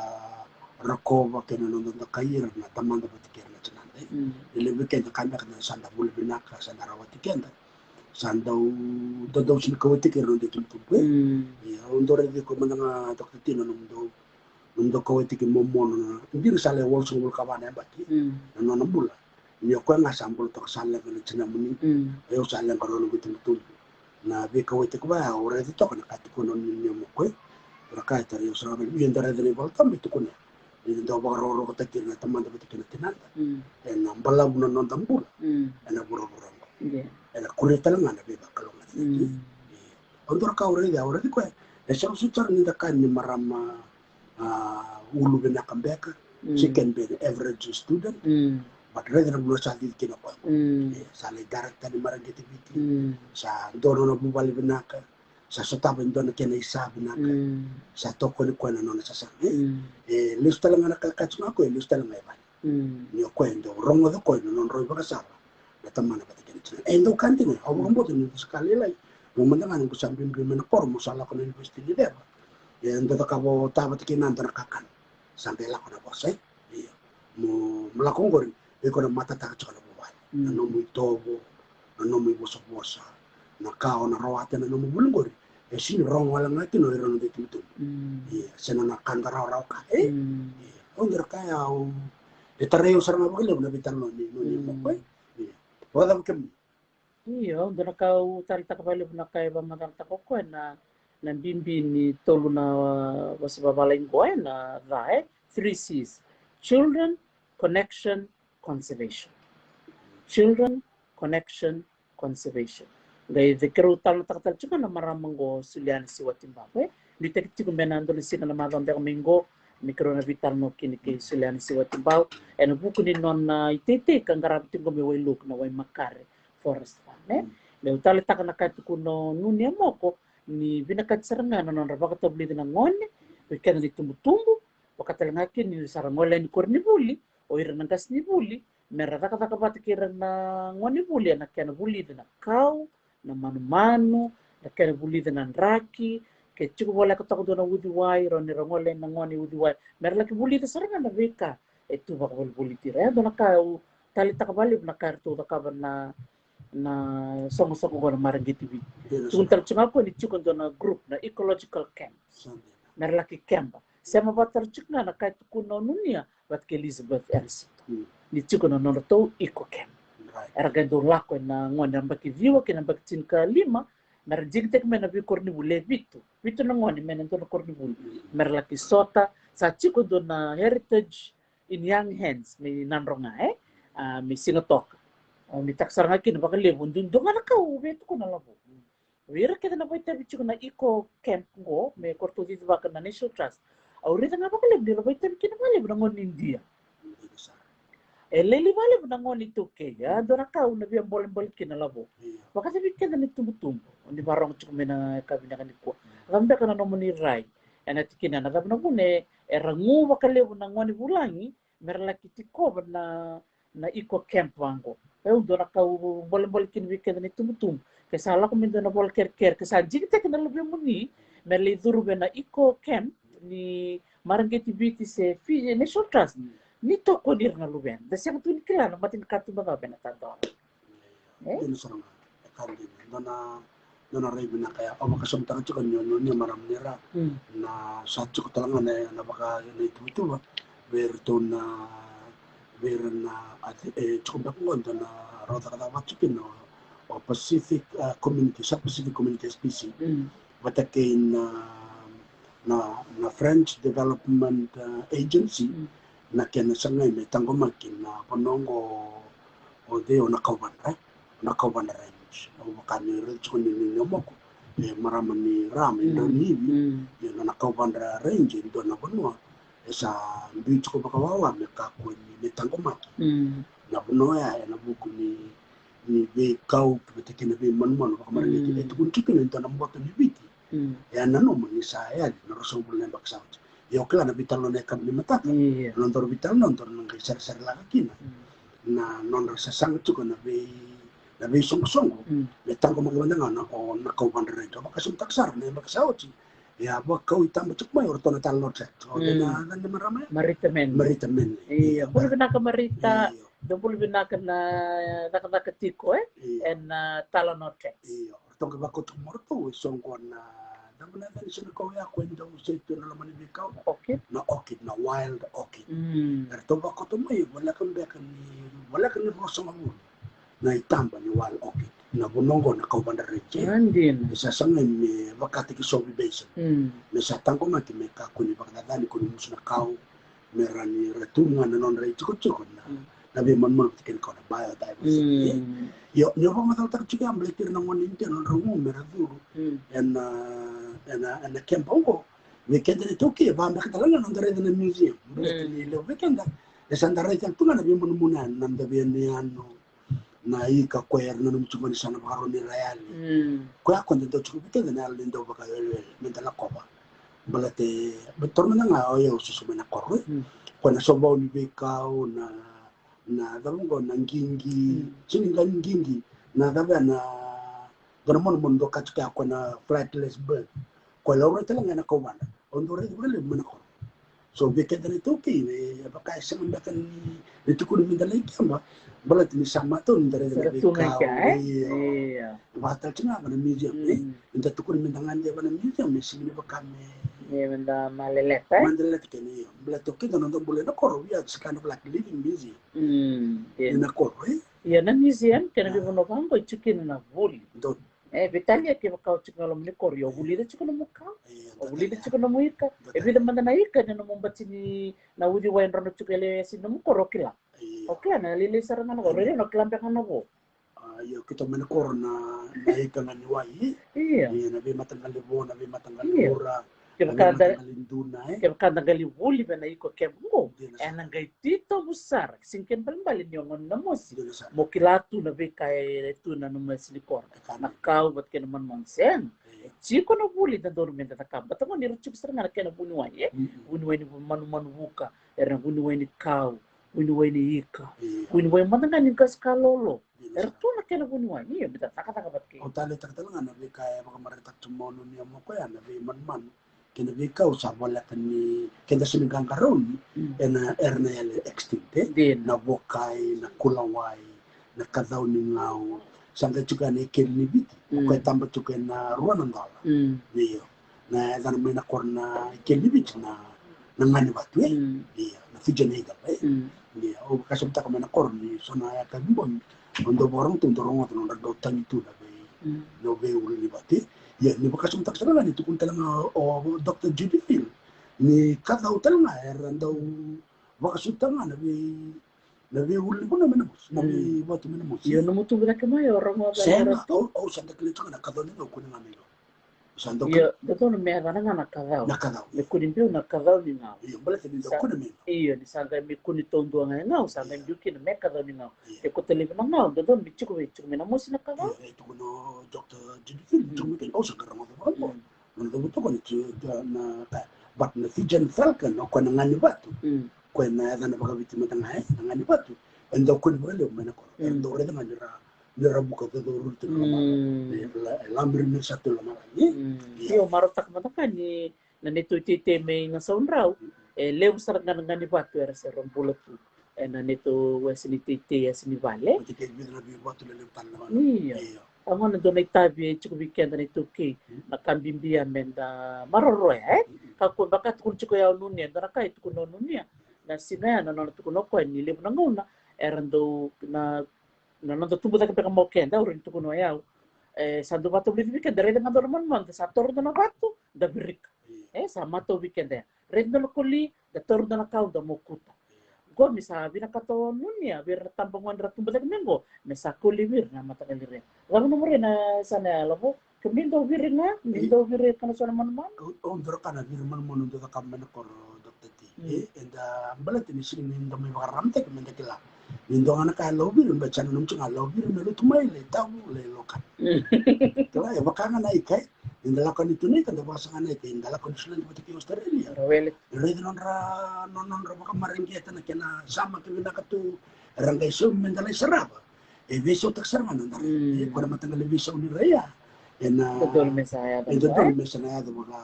rakova kena nonton da kair na tamanda batikir na chanande ile weekend kanda kana sanda bul binaka sanda rawati kenda sanda do sin ko tikir no de tumpe ya ondore de ko manda to kitino no ko tikir mommono na ndir sale wol so wol kabane batti no na bula ni ko nga sambol to sale na chanamuni yo sale ko no gutum na be ko tikir ba ore to kana katiko no ni mo ko rakaita yo sara be ndare de volta mi to kuna ini daw baro ko takir na tamanda batikir na tinanda en ambala buno non tambula en buro en kureta lang na beba kalong na ondor ka ore ko e sa sutar ni da kan ni marama ulu bena kambeka she can be an average student but rather bulo sa dil kina ko sa le darakta ni marangiti biti sa dono na bubali benaka sa sotaben doon na kinaisabi na sa toko ni Kuya na sa sangi. Lista lang na nakakatsun ako lista lang na iba. Niyo Kuya ndo, rongo do Kuya non roy bakasaba. Natama na pati kinitsun. Endo kanti ni, hawag ang boto nito sa kalilay. Mumandangan ko sa bimbim na kormo, sala ko na university ni Deba. Endo ta kabo tabat kinanta nakakan. Sampai la ko na boss mo malakong gorin, ko na matataka sa buwan. Ano mo itobo, ano mo bosa-bosa. Nakao na rawatan na namubulong gorin. Sino rong walang natin no iron dito ito. Sino na kandaraw ka. Onder kaya itarayo sa mga bagay na bitan no ni mo ko. Wala kami. Iyo, doon talita ka bali na kay ba matalta ko na bimbi ni tolo na was babalain ko na rae 3 C's. Children, connection, conservation. Children, connection, conservation. Gaya zikiro tal taktal chuka na maramang go sulian si Watimbawe. Dito kiti kumbenando ni sina na madam de mingo mikro na vital no kini ki sulian si Watimbawe. Eno buku ni non itete kang garabti ko mi way look na way makare forest farm. Le utali tak na kati kuno nunia moko ni binakat sarangan non rabaka tabli na ngone. Weekend ni tumbu wakatalangakin ni sarangola ni korni buli o ira nangas ni buli. Merata kata kapatikiran na ngone buli anak kana buli na kau na manu-manu, na kaya bulida ng raki, Ke cukup boleh ketemu dona wudi wai roni rongole na ngoni wudi wai. Mer laki buli ta saranga na veka. Itu bak buli tira. Dona kau tali takabali na kartu takabana na songo-songo gona marangiti bi. Tuntal cunga ko ni cukon dona group na ecological camp. Mer laki camp. Sama batar cukna na kaitu kuno nunia bat ke Elizabeth Elsie. Ni cukon na to eco camp. Era gando lako na ngoni ambaki viwa kina ambaki cinka lima. Mer jigtek mena bi korni bule bitu. Bitu na ngoni mena dona korni bule. Mer laki sota sa cukon dona heritage in young hands mi nanronga mi singatok. Mi taksar ngakin baka lebon dun donga na kau betu ko na labo. Wira kita na baita bichu na eco camp go me korto dito baka na National Trust. Aurita nga baka lebon na baita bikin na lebon ngon India. Leli bale ngon itu ke ya dona kau na biang boleh kina labo. Baka sabi kita na tumbo. Ni barong chuko me na kabina kan ko. Gamba kana no moni rai. Ana tikina na gabna bune rangu baka lebon na ngoni bulangi merlaki tiko na eco camp wango. Dona kau boleh kin weekend ni tum ke sala ko min dona bol ker ke sa jigte ke na lebih muni merli duru bena eco camp ni marangeti beauty se fi National Trust ni to ko dir na luben da se tu ni kila matin katu ba bena tanto Ini sarang kandi dona rai bina kaya apa kasam tara cukan nyono ni maram nera na satu ketelangan na baka na itu ba ber na cukup bakon na rota kata wachikin no o Pacific Community, South Pacific Community Species. Watakin na French Development Agency na kena sangay may tanggomakin na panongo o deo na kauban range. O makani range ko ninyo maraman ni Rami na nibi yun na kauban range doon na banwa sa beach ko bakawawa may kakuan ni tanggomakin na banwa na buko ni be kau ketika na be man baka marili itu kun chikin ito nang boto ni biti ya nano man isa ya na raso bulan na baksa yo kala na bital na kam ni mata nontor bital nontor nang sar la kina na non rasa sang tu na be song na tango magandang na o na kau bandera ito baka sum taksar na baksa ochi ya ba kau itam cuk may orto na talno chat o na maramay maritamen iya pul bina ka marita Dopul binakan na nakatiko and talanotex. Iyo, orto ka bakot morto songkon na damna na siya ko ya kwento sa ito na laman ni bikaw. Orchid na wild orchid. Orto bakot mo wala kang ni rosa mo na itamba ni wild orchid. Na bunongo na kauban reche. Andin. Isa sangay mi wakati ki sobi basin. Na sa tangko maki me ka kuni bakadani kuni musu na kau merani retunga na non reche ko na. Nabi man tikin ko na biodiversity. Yo pa matal tak chika amblekir na ngonin tin on rungu meraduru. And kempa ko. Weekend ni toki ba ambek talaga non dare na museum. Ni le weekend. Esandare tan tunga nabi man munan nam dabi ni ano na ika kwer na num chuma ni sana baro ni rayali. Ko ya konde to chuku weekend na alin do baka mentala koba. Balate betor na nga o yo susume na korwe. Ko na sobaw ni bekao na dalungo na ngingi chininga ngingi na dabe na dormon mundo katika kwa na flightless bird kwa laura talanga na kawana ondore dole mana ko so weekend na toki baka sa mbakan ni tukun min dalay kamba balat ni sama to ndare na beka iya bata china bana museum inda tukun min dangan de bana museum sini baka me Menda malelepe. Mandalet kini, belato kita nonton boleh nak koro ya sekarang like living museum. Ina koro Ya na museum kena bi bono bango chicken na buli. Bitalia ke makau chicken lo mni koro yo buli de chicken mo ka. O buli de chicken mo ika. Bi de manda na ika na mo batini na wudi wa ndro chicken le sin mo koro kila. Okay na lili sarana no koro no klampe kana bo. Yo kita mana koro na ika ngani wai. Iya. Na bi matanggal libo na bi matanggal ora. Kada gali wuli bena iko kembo ena ngai tito busar singken bali nyongon na mosi mo kilatu na be kai tu na no masli kor na kau bat ken man monsen chiko no wuli da dormenta ta kam batango ni ruchuk sar na ken bunwa ye bunwa ni manu buka era bunwa ni kau Wini ika. Iya. Wini mantangan ika skalolo. Iya. Ertu na kena wini iya bita taka bat ke. O tali taktalangan na bi kaya baka maritak tumono niya mo ko yan na bi man kina bi ka usap wala kani kenda sinigang karon na erna yale extinte Din. na bokay na kulaway na kadaw ni ngao sangga juga na ikin ni biti ko tamba juga na ruanan dala iyo na dan may na korna ikin ni biti na ngani batu iyo na fijan ega iyo o kasabta ka may na korni so na ya kabon ondo borong tunturong at nung nagdautan ito na may no be ulo ni bati ya ni bakas untak sa lang ito kung talaga o Dr. Judy Phil ni kataw talaga daw bakas untak nga na may ulo ko naman amos na may bato man amos Yun na mo tubira ka mo orang mo sana o sanda kilito nga nakataw nito ko nga nilo sanda ko Iya, dato na may nga nakadaw. nakataw May kunin biyo nakadaw ni nga. iyo balat ni ko naman Iya, di sangka may kunin tondo nga nga, sangka may duki na may kadaw ni nga. E ko tali na nga, dato bichiko may namo sina kadaw. ito ko no Dr. Judy Phil ito mo kayo sa karang mga mo nung ko nito na bat na Fijan Falcon o ko nga ni bato ko na na pagabiti mo tangay nga ni bato endo ko ni bale mo na ko endo re nga nira buka to do rulte lambir ni sa to lama Iyo, marotak matakan ni nanito tite may nga saunraw. Lew sarat nga ni bato era sa rombulat po. Nanito wes ni tite as ni vale. ko kay bi na bi bato le tan na Iya. Ang ano doon ay tabi chuko weekend na ito kay nakambimbiyan men da maroro Kako bakat kun chuko yaw nunya dara kay to kuno nunya. Na sinaya na no to kuno ko ni lebo na nguna erando na nando tubo da ka mo kenda urin to kuno yaw. Sa do bato weekend dare nga dorman man sa tor na bato da birik. Sa mato weekend ya. Red na kuli da tor na kaw da mokuta. Go misabi na katawan nun niya, bir tambang man ratong balag mengo, mesako liwir na matagal rin. Alam mo rin na sana, alam mo, kamindo wir na, kamindo wir ka na sa naman man. Ondro ka na bir man mo ndo ka man ko Dr. T and balat ni sing ndo may makaramte ka man kila ndo nga ka lobby ndo chan nung nga lobby ndo tumay le taw le lokan kaya baka nga na ikay indala ko nito ni kada basa nga na ikay indala ko sila ni pati Australia Rawel. Red non ra baka maringgeta na kina sama kami na katu rangay so mendalay saraba viso tak sarma na ko na matanggal viso ni Raya Betul mesaya. Betul mesaya do mga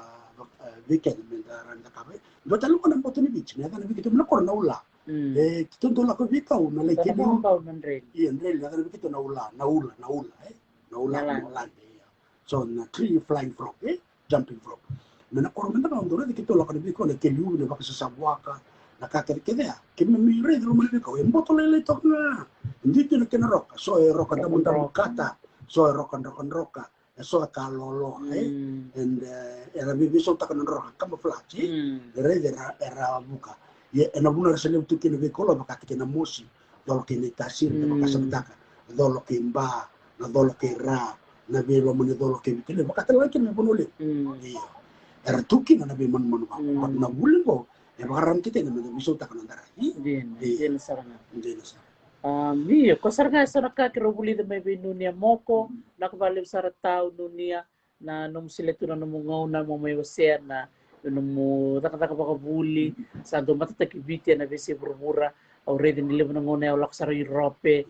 weekend mendaran na kami betul ko na po ni beach na kana bigito na ko na ula tundo la ko bitaw na like Kaya ni pa man rin. iyan rin na kana bigito na ula so na three flying frog jumping frog na ko man na ndo dikito la ko biko na keliu na baka sa sabwaka nakakirikida kimi mire do man biko en botol le tok na hindi na kinarok so roka da mundang kata so roka so kalolo and era bibiso ta kan roka camouflage era buka ya ena buna sele tu kene ve kolo baka kena mosi dolo kene tasir na baka sabtaka dolo kimba na dolo kera na belo mun dolo kene kene baka tala kene bonole iya era tuki na be man na bulingo e bakaram kita na bibiso ta kan ndara Din saranga. Hindi na sa Iya, ko saranga sa nakakirobuli na may binunia moko, nakabaliw sa tao nunia na nung sila ito na numungaw na mo may waser na nung mo nakataka pa kabuli sa do matatakibiti na bisi burbura already nila mo nang una ulak sa Europe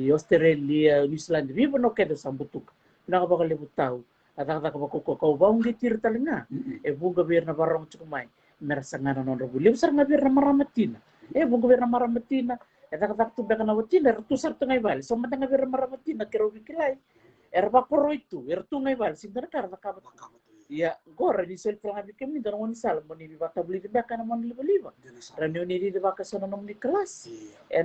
Australia New Zealand vivo no kedo sa butuk nakabakalibut tao at nakataka pa kuko baong gitir talaga bunga bir na barong chukumay merasa nga na non robuli sar nga bir na maramatina bunga bir na maramatina kata tu beka na watina tu sar tungay bal so matanga bir na maramatina kero bikilay ba koro itu tungay bal sinta kar nakabat ya gora di sel tanga bikem ni daron sal mo ni bata beli baka na mon liba ranyo ni di baka sa nanom ni kelas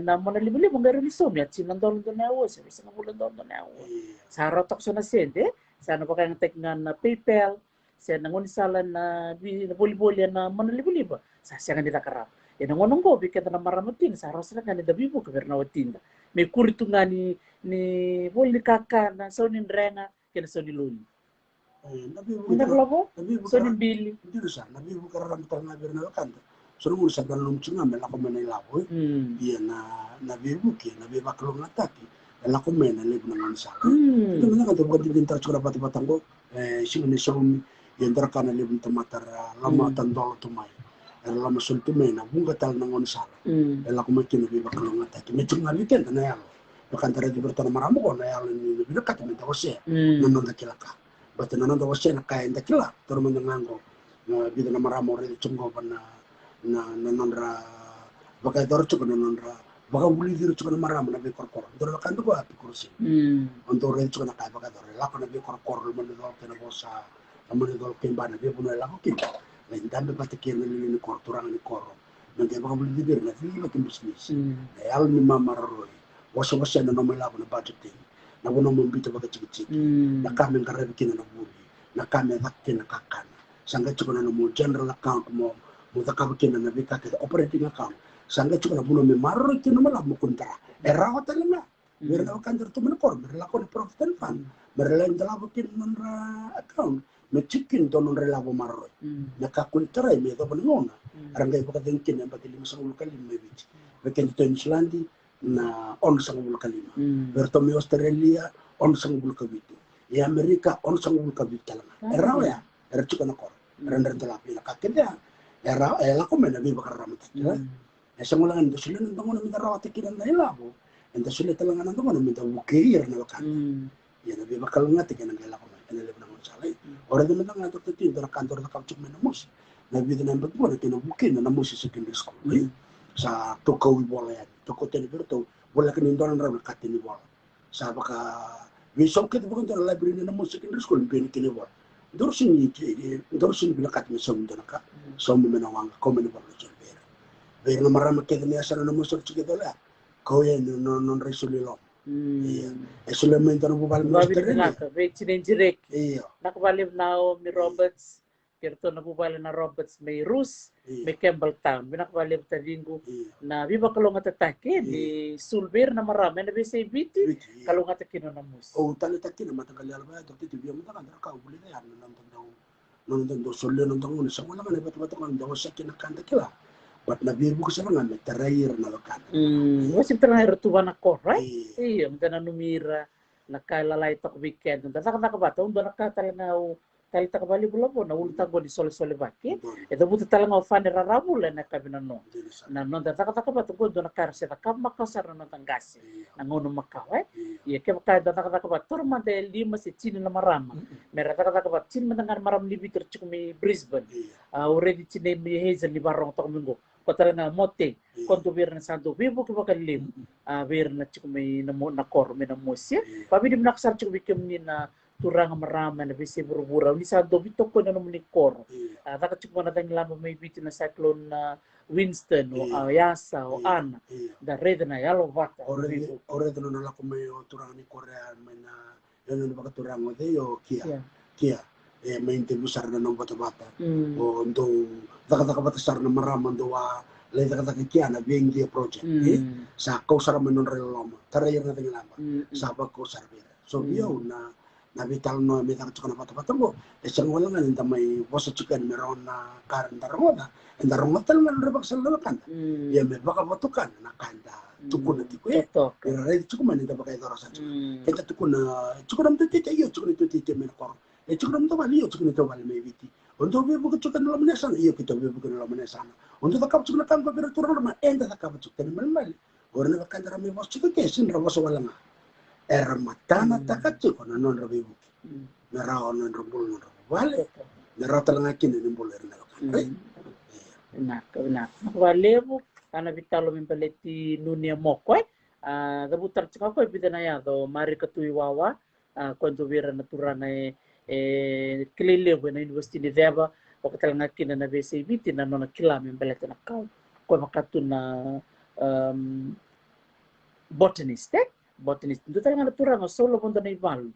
na mon liba ngaro ni som ya sinandol do na awas sa nga bulan do na awas sa rotok sa na sende sana pa kang tek nga na PayPal sa nangon salan na boli-boli na mon liba sa siya nga nila karap nangonong ko biket na maramatin sa aros na nga ni dabibo kaber na watinda may kurito nga ni boli kaka na so ni renga kena so ni luli Hindi ko so ni Billy. Hindi na sa nabi mo kararam ta na bir na kanta so nung sa dalom tsunga mela ko manay labo iya na nabi mo ki nabi baklong ataki mela ko mena lebo na man sa ito na kanto ko din ta tsura pati patango sino ni so yendra kana lebo ta matara lama tandolo tumay Ela masul tumena bunga tal nangon sala. Ela kuma kina biba kalonga ta. Me chunga weekend na yalo. Bakantara di bertona maramu ko na yalo ni biba kat me tawse. Nanon da kilaka. Bata nanon da wase na kaya da kila. Toro mo ngango. Biba na maramu re chungo pa na nanon ra baka dor chuko nanon ra. Baka wuli diro chuko na maramu na bi korkor. Dor kan ko api kursi. Untuk re chuko na kaya baka dor. Lako na bi korkor mo na dor kena bosa. Amane dol kembana bi puno lako kita. Lain dambe pati kena ni korturang ni koro. Nanti baka wuli diro na fili makin bisnis. Al ni mama roi. Wasa na nomor lako na budget ting. Na wono mo bito baka chiki. Na kame ngarabi kina na buri. Na kame vakke na kakana. Sanga chuko na mo general account mo takabu kina na bika ke operating account. Sanga chuko na buno me marro kina mo mo kunta. Era hotel na. Mer na kan tu men kor mer la ko profit and fund. Mer la ndala bukin na account. Me chicken to non relavo marro. Na ka kunta me to bonona. Arangay baka denkin na pati lima sa ulo kalim me bit. Beken to Islandi na on sa ulo kalima. Berto me Australia on sa ulo kabitu. E Amerika on sa ulo kabitu lang. Era ya. Era chuko na kor. Render to la pila kakenda. Era la ko me na bi baka ramat. Sa ngulangan do sila nang na minta rawat kinan na ilabo. Enda sila talangan nang na minta bukir na wakan. Yan na bi bakal ngati kinan na ilabo. Ena lebo na salay. Ora do nang ato tin do kantor na kapchuk me na mus. Na bi na mbag mo na kinabukir na mus sa secondary school. Sa toko bola yan. Toko ten berto bola kanin donan ra nakati ni bola. Sa baka bi sokit bukan do library na mus secondary school bin kini bola. Dorsin binakat mi som do naka. Som me na wang ko me na bola. Pero na marama kaya niya sana naman sa sige dola. Kaya non resulilo. Iya. Solamente no bubal mo Babi naka, veci direct. Iya. Nakabalib na mi Roberts, kerto na bubal na Roberts may Rus, may Campbelltown. Binakabalib ta linggo na biba kalong atatake di Sulber na marami na bisay biti, kalong atakino na mus. Oh, tali takin na matagal yala ba ito tibia mo ta kan ka ubuli na yan non daw solyo non daw sa wala man bato kan daw sa kinakanta kila. But nabibu ko sa mga metarayir na lokan. Wasip terakhir tu anak kor, right? Iya, mungkin numira nakalalay tak weekend. Nda ka ba taon do nakatalangaw tali ta kabali bulo po na ulta go di sole bakit. Ito buti talangaw fan rarabula na kabinano. Na non da ka ba to do nakarse ta kam makasar na tanggasi. Nangono makawe. Iya ke baka da ka ba turma de lima si chin na marama. Mera ka ba chin manangan maram libitir chukumi Brisbane. Already chin mi hazel ni barong to minggo. Kota na mote kontu bir na santo bibu ke bakal lim bir na chukumi na kor me na musya pabi dim naksar chukumi kemni na turang marama na bisi buru-buru ni santo bito ko na ni kor taka chukuma na lama may biti na cyclone na Winston o Yasa o Ana da red na yalo vata ore no la come turang ni Korea na yan no baka turang o yo kia main besar na ng bata-bata. O ndo taka batasar na maraman doa lay taka kia na bengi project. Sa kausar man non reloma. Tarayer na tingala ba. Sa bag ko sarber. So yo na vital no may taka na bata-bata mo. Isang wala nga ninda may bosa chicken meron na karan darongoda. And darongoda talaga na rebak sa lalakan. Ya may baka batukan na kanda. Tukun na tiko pero rin tukun man ninda baka ito rasa tukun. Kita tukun na tukun na tutite iyo tukun na tutite may nakor. Cukup nama liyo cukup itu balik meviti. Untuk biar bukan cukup dalam menesan, iya kita biar bukan dalam menesan. Untuk tak kau cukup nak kau turun rumah, enda tak kau cukup dalam mel. Orang nak kau dalam mewah cukup kesin rawas walanga. Matana tak cukup non rabi buki. Merau non rambul non rabu balik. Merau telangakin ini boleh rendah. Nak walebu karena vitalo mimpeleti nunia mokoi. Dabutar cukup kau bida na ya do mari ketui wawa. Quando vira naturana kilele na university ni Deva wakati ngakina na bese biti na nona kilame mbelete na kau kwa makatu na botanist ndu talanga turanga solo bonda na ivalu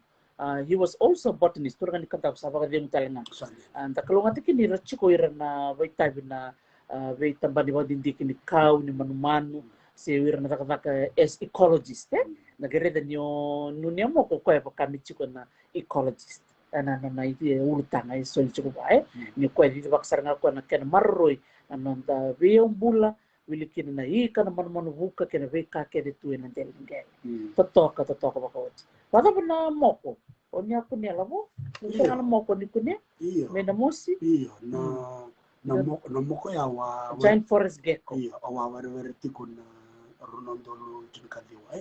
he was also botanist turanga ni kanta sa baka dem talanga anta kalonga tikini rachiko ira na waitabi na waitambani wadindiki ni kau ni manu se wira na taka as ecologist nagereda nyo nunia mo ko kwa kami chiko na ecologist na iti ulutang ay sol chiko ba ni kwa di baksar nga ko na ken marroy anon da biyong bula wilikin na ika na man buka ken veka ke de tu na del ngel totoka ba ko wala ba na moko onya ko ni alamo na moko ni kunya iyo me na mosi iyo na no mo ko ya wa giant forest gecko. iya awa wari tikun runondolo chikadiwa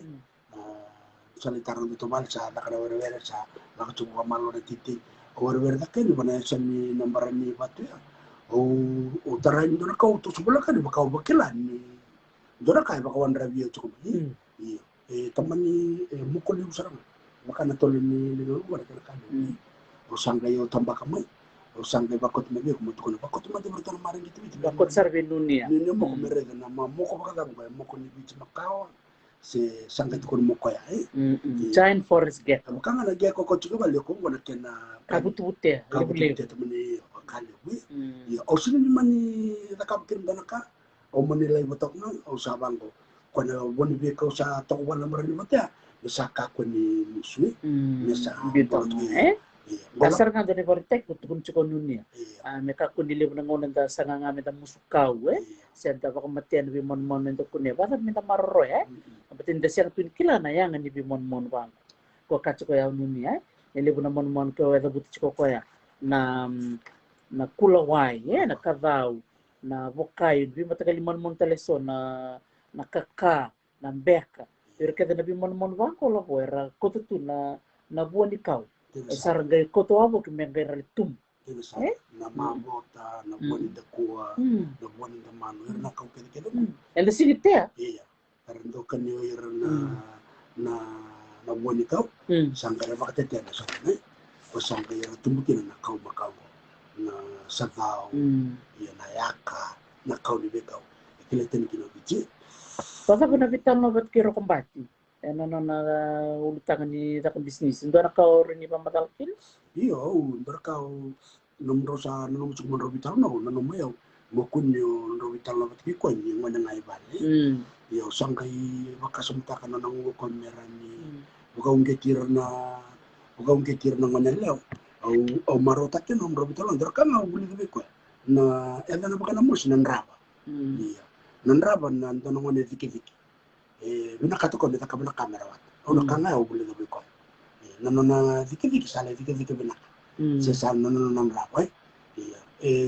salitaran dito bal sa nakara wari sa nakachunga malo na titi wari takin bana sa ni nambaran ni batu ya o tarahin doon ka to subula ka di baka bakilan ni doon ka baka wan rabiya chuko iya taman ni mukul yung sarang baka natulin ni wala ka o sangay o tamba kamay o sangay bakot na biyo kumuto ko na bakot na di bertan maring gitu Bakot sarbe nunia. ni mo ko mere na mo ko baka mo ko ni bici makaw si sangay ko mo ko ya Giant forest gecko. baka nga lagi ako chuko bali ko wala kena Kabutute. kabutute taman ni kali wi ya o sino ni mani nakapkin banaka o manilay batok na o sabang ko kuna woni bi ko sa to wala maring mata saka ko ni muswi sa Bitong dasar nga dari Vortek kutun chuko nunia. Meka kunili na ngonan da sanga nga meta musukaw senta baka matian bi mon ento kunya bata minta marro abatin da siang tun kila na yang ni bi mon bang ko kachuko ya nunia ele buna mon ko da buti chuko ko ya na kulawai na kavau na vokai bi matagali mon teleso na kaka na beka pero kada na bi mon bang ko lo era kotutu na buwan ikaw sarangay koto abo que me agarra tum na mabota na buwan da kuwa na buwan da mano na kau kede ela sigite iya karendo kanyo na buwan ikaw sangare makatete na sa o sangare tumukin na kau makau na sagao iya na yaka na kau ni bekaw ikileten kinabici Pasa na vital no bat kiro kombati na ulitangan ni takang bisnis. Ito na ka rin ni pamatalkin? Iyo, berkau nomro sa nomro sa nomro vital no, nomro yaw mo kunyo nomro vital na batki ko ni ngwana ngai bali. Iyo sangkai makasumta ka na nang kamera ni bukaw ngetir na ngwana law. Au marota ke nomro vital ndar ka nga uli de ko na ela na baka na mus nan raba. Iyo. Nan raba na ndono ngone viki. Binakato ko nita kabina kamera wat. Ono kanga o buli gabi ko. Nano na viki sala viki binaka. Sa nano nang rapoy.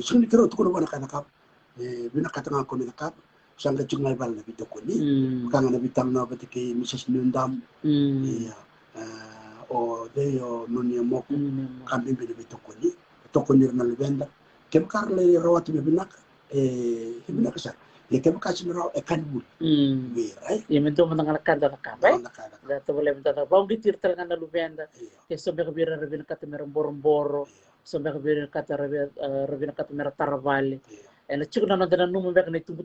Suni kiro to ko na kanakap. Binakato nga ko nita kap. Sangga chungay bal na bito ko ni. Kanga na bitang na batiki Mrs. Nundam. O deyo nunya mo ko. Kambi bito ko ni. Ito ko ni na lebenda. Kem karle rawat binaka. Binaka sa. Ya kaya kasi naraw kan bul. Right? Ya mento manangalakan da nakabay. Da to boleh menta da bang gitir talaga na lubenda. Ke sobe ka bira rabina kata merong boro. Sobe ka bira kata rabina kata merong taravale. Na chuko na nandana numu beka na tumbu.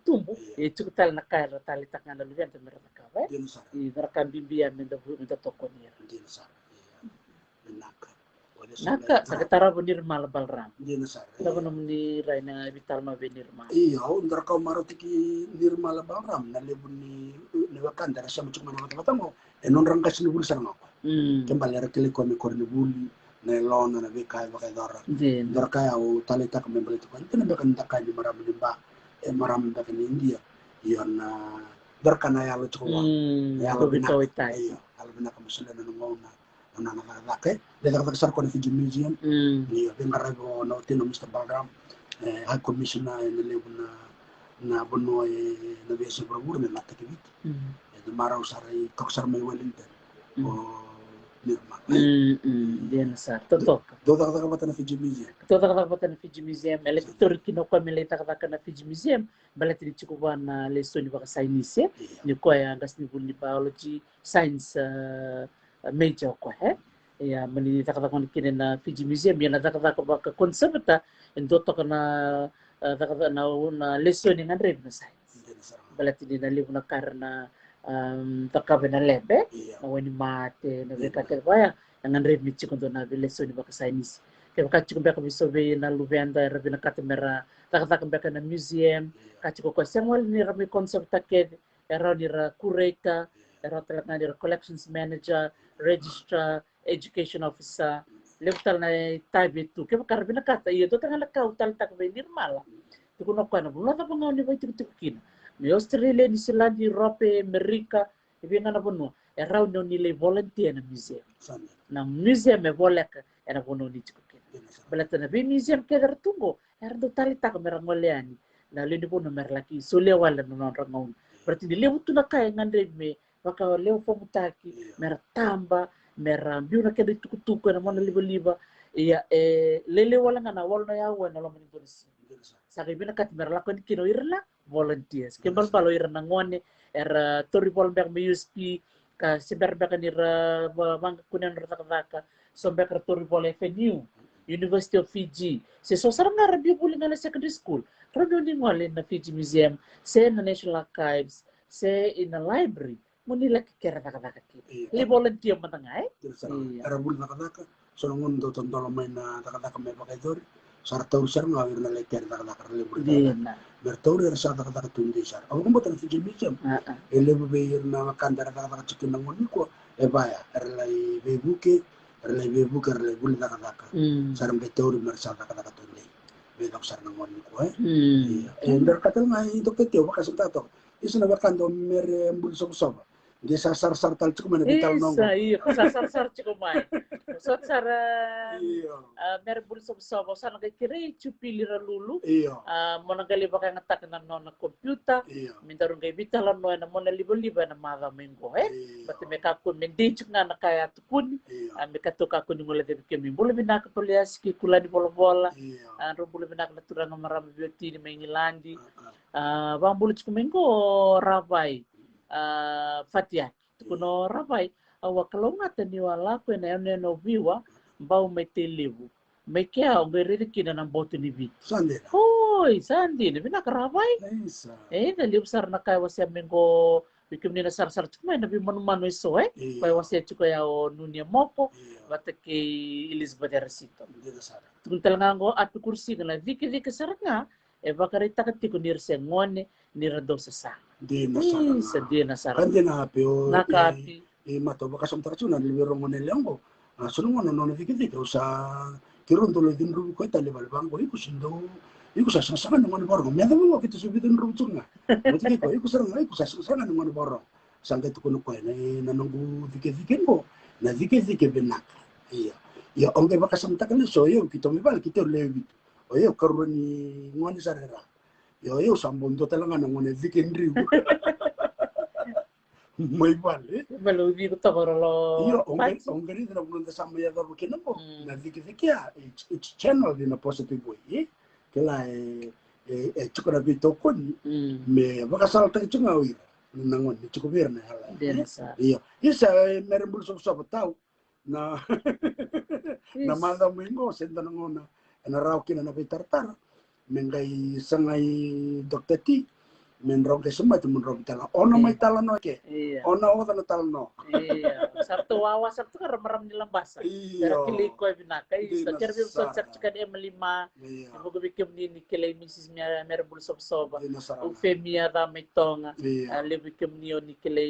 Chuko tal na kaya tali tak na lubenda merong nakabay. Narakan bimbiyan menta toko niya. Naka sakitara benir mal balram. Lagu namni raina vital ma benir mal. Iya, undar kau marotiki nirmala balram na lebun ni wakan dari sama cuma nama tempat mo. Non rangka sini bulu sarang aku. Kembali rekeli kami korni buli na lona na bekai bakai dora. Dora kaya au tali tak membeli tu kan. Kena bekan takai di maram ni ba. Maram bekan India. Iya na dora kana ya lo cukup. Ya lo bitaw itai. Iya, kalau benak kamu sudah nunggu na. Nangangake, dahil kasar ko na Fiji Museum, dengar ko na tino Mr. Balram, High Commission na nilibon na buno ay nabiyasa bravura na natakibit. Dumaraw saray kaksar may Wellington o Nirma. Diyan sa totok. Doda ka na Fiji Museum. Toda ka na Fiji Museum, elektor kinukuha milita ka na Fiji Museum, balat ni chikuba na lesson ni baka science, ni ko ay angas ni biology, science major ko ya menita kata kon kini na Fiji Museum ya nata kata ka konsepta endo to kana kata na lesson ngan red na science balati din na libo na karna takabe na lebe na wani mate na kata kaya ngan red mi chikondo na lesson ba ka science kaya ka chiko ba ka bisobe na lubenda rabi na kata mera kata ka na museum ka chiko ko sengwal ni rabi konsepta ke era ni ra kureka era talaga ni collections manager registrar, education officer, level na tabi tu. Kaya karbi na kata, iya to tanga lakaw tal tak ba nirmala. Tukuno ko na bulo ta pangaw ni ba tikikin. Ni Australia, New Zealand, Europe, America, ibi na nabon mo. era no nilai volunteer na museum Sana. na museum e volek era bono ni chikuke Dena sana. belata na be museum ke der tungo era do tali tak mera ngoleani na leni bono mer laki sole wala no non rangaun berarti di lewu tuna kaya ngandre me baka lewu pomutaki mera tamba mera biuna ke de tukutuku na mona liba iya lele wala ngana wala ya wana lo mani bonisi Dena sana. saki bina kat mer lakon kino irla volunteers ke bal balo irna ngone era tori bol ber me USP ka siber ber ni ra bang kunen rata so ber tori bol FNU University of Fiji se so sarang arabi buli ngala secondary school rabi ni ngole na Fiji Museum se na National Archives se in a library muni laki kera taka ki li volunteer matanga Dena sana. Iya. Era bul nakadaka. Sonongon do tontolo may na nakadaka may pakai dori. Sarta usar ngawir na leker nakadaka lebur. Dina Bertauri era sa nakadaka tundi sar. Ako kumbo tan Fiji Museum. Elebu beir na makanda nakadaka chicken na ngoni ko. Ebaya. Erlai bebuke. Erlai bebuke erlai bul nakadaka. Sarang bertauri merasa nakadaka tundi. Bedok sar na ngoni ko Iya. Ender katal nga ito ketio baka tato. Isa na bakando mere mbul sob. Di sar tal cukup mana vital nongo. iya ko sar chiko mai so sar Iya. mer bul sob sana kay kire chupilira lulu Iya. mona gali baka ngatak na no na computer Iya. mintarung kay bitala no na mona libo na mada mengo Iya. bati me kakun mendicuk na kaya tukun Iya. me katu kakun ngole de ke mi bulu binak polias ki kula di bola Iya. ro bulu binak na turang maram bioti ni mengilandi bang bulu chuk mengo rabai fatia kuno rabai awa kalonga tani wala ko na no viwa bau metelevu mekia ngeriri kina na botu ni vi Sande. oi sandi ni bina karabai Isa. na liu sar na kai wasya mengo bikim ni na sar chuma na bi manu iso kai wasya chuko ya o nunia moko batake Elizabeth Resito Dena sana. tukun talangango at kursi na viki saranga bakarita katiko nirse ngone nirado sa Dena sana. sa dia na sar Kan dena apio. nakapi Mato baka som tarachuna libero ngone leongo. Sunu ngono no viki usa kirun tolo din rubu ko tali bal bango iku sindo. Iku sasanga ngone borong. Meda mo kita subidin rubu tunga. Mati ko iku saranga iku sasanga ngone borong. Sangga tu kono ko na nongu viki ngo. Na viki benak. Iya. Ya onge baka som takale so yo kita mebal kita lewi. Oyo karuni ngone sarera. Yo sambondo talanga ngone viki ndribu. May bale. malubi ko takorolo Iyo, ongeri na bunga sama ya gabu kinamo. Na viki ya, it's channel in a positive way. Kela chukura bito koni me baka salta chunga wira. Nangon chukubir na hala. Iyo. Isa merembul sob tau na na malda mingo senda nangona. Na raw kina na bitartar. Mengai sangai Dr. T. Menrong ke semua itu menrong tala. Ono mai tala no ke. Ono oda no tala no. Iya. Sabtu wawa sabtu kan meram di lembasa. Iya. Kili ko binaka. Isa kerbi so cercikan M5. Ibu bikim ni kile misis merbul sob. Ufemia da metonga. Ale bikim ni oni kile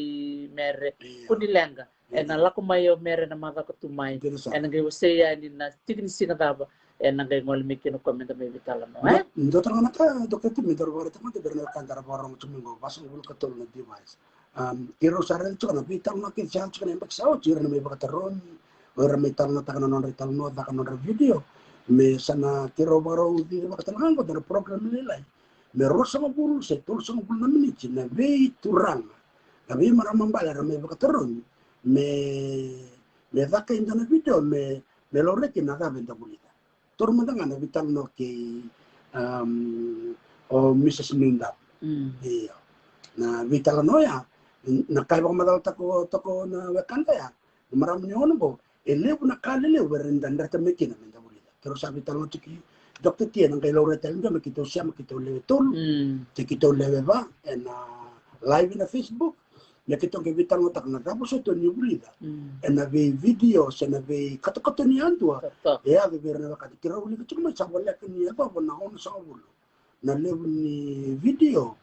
mere. Kunilenga. Na laku mayo mere na maka kutumai. Na ngai waseya ni na tigni na daba. Na ngai ngol mikino komenta me bitala no. Ndo tanga naka Dr. T me dorwara tama de berna kantara borong tumingo basu bul katol na device. Kiro sarel chukana bital na kin chal chukana imbak sao chira na me bakateron. Ora metal na takana non retal no takana non video. Me sana kiro baro di bakatangan ko dari program nilai. Me rosa ngabul se tul sa ngabul na minit na be turang. Na be maramang bala na me bakateron. Me daka indana video me loreki na ka benta bulita. Turma na vital no ke o Mrs. Minda. Iya. Na vital no ya. Nakaibang madal tako na wakanda ya. Marami ni ono bo. Elebu nakalele berendan data mekina minda bulita. Pero sa vital no tiki Dr. T nang kay Laura Talenda makito siya makito lewe tol. Tikito lewe ba and live na Facebook. Nakita kay vital no tak na tapos ito ni bulita. And na video sa na katakoto ni andwa. Ya de ver na kati kira uli kacuma sabala kini apa na ono sa ulo. Na lewu ni video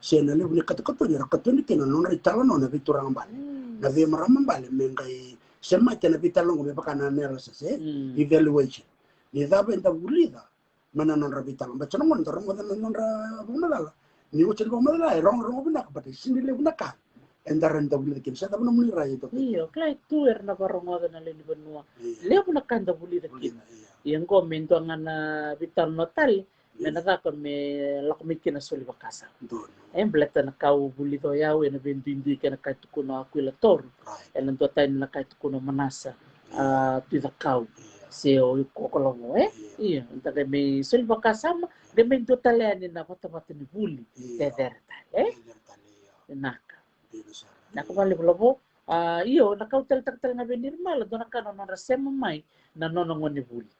se na lewu ni katakoto ni rakato ni kina non ritala no na viturang bale. Na ve maramang bale mengai sema na vital no me pakana nela sa se evaluation. Ni daba enta bulida. Mana non vital ba chano mon dorong non ra bumala. Ni uchen bumala rong binak pati sindi lewu nakal. Entaran ta buli kin sa ta muni rai to. Iya, klai tu na barongoda na leni benua. Leo na kanda buli da kin. Iya. Yang ko mento ngana vital notal, mena da ko me lakmiki na soli bakasa. Don. Bleta na kau buli to yau na bendindi ke na kai tukuno aku ila tor. Elan to tain na kai tukuno manasa. Tu da kau. Se o kokolomo Iya, enta de me soli bakasa ma de mento taleani na pata ni buli. Tederta, Naka. Naka bali lobo. Iyo nakautel taktal nga benirmal do nakano na rasema mai na nono ngoni buli.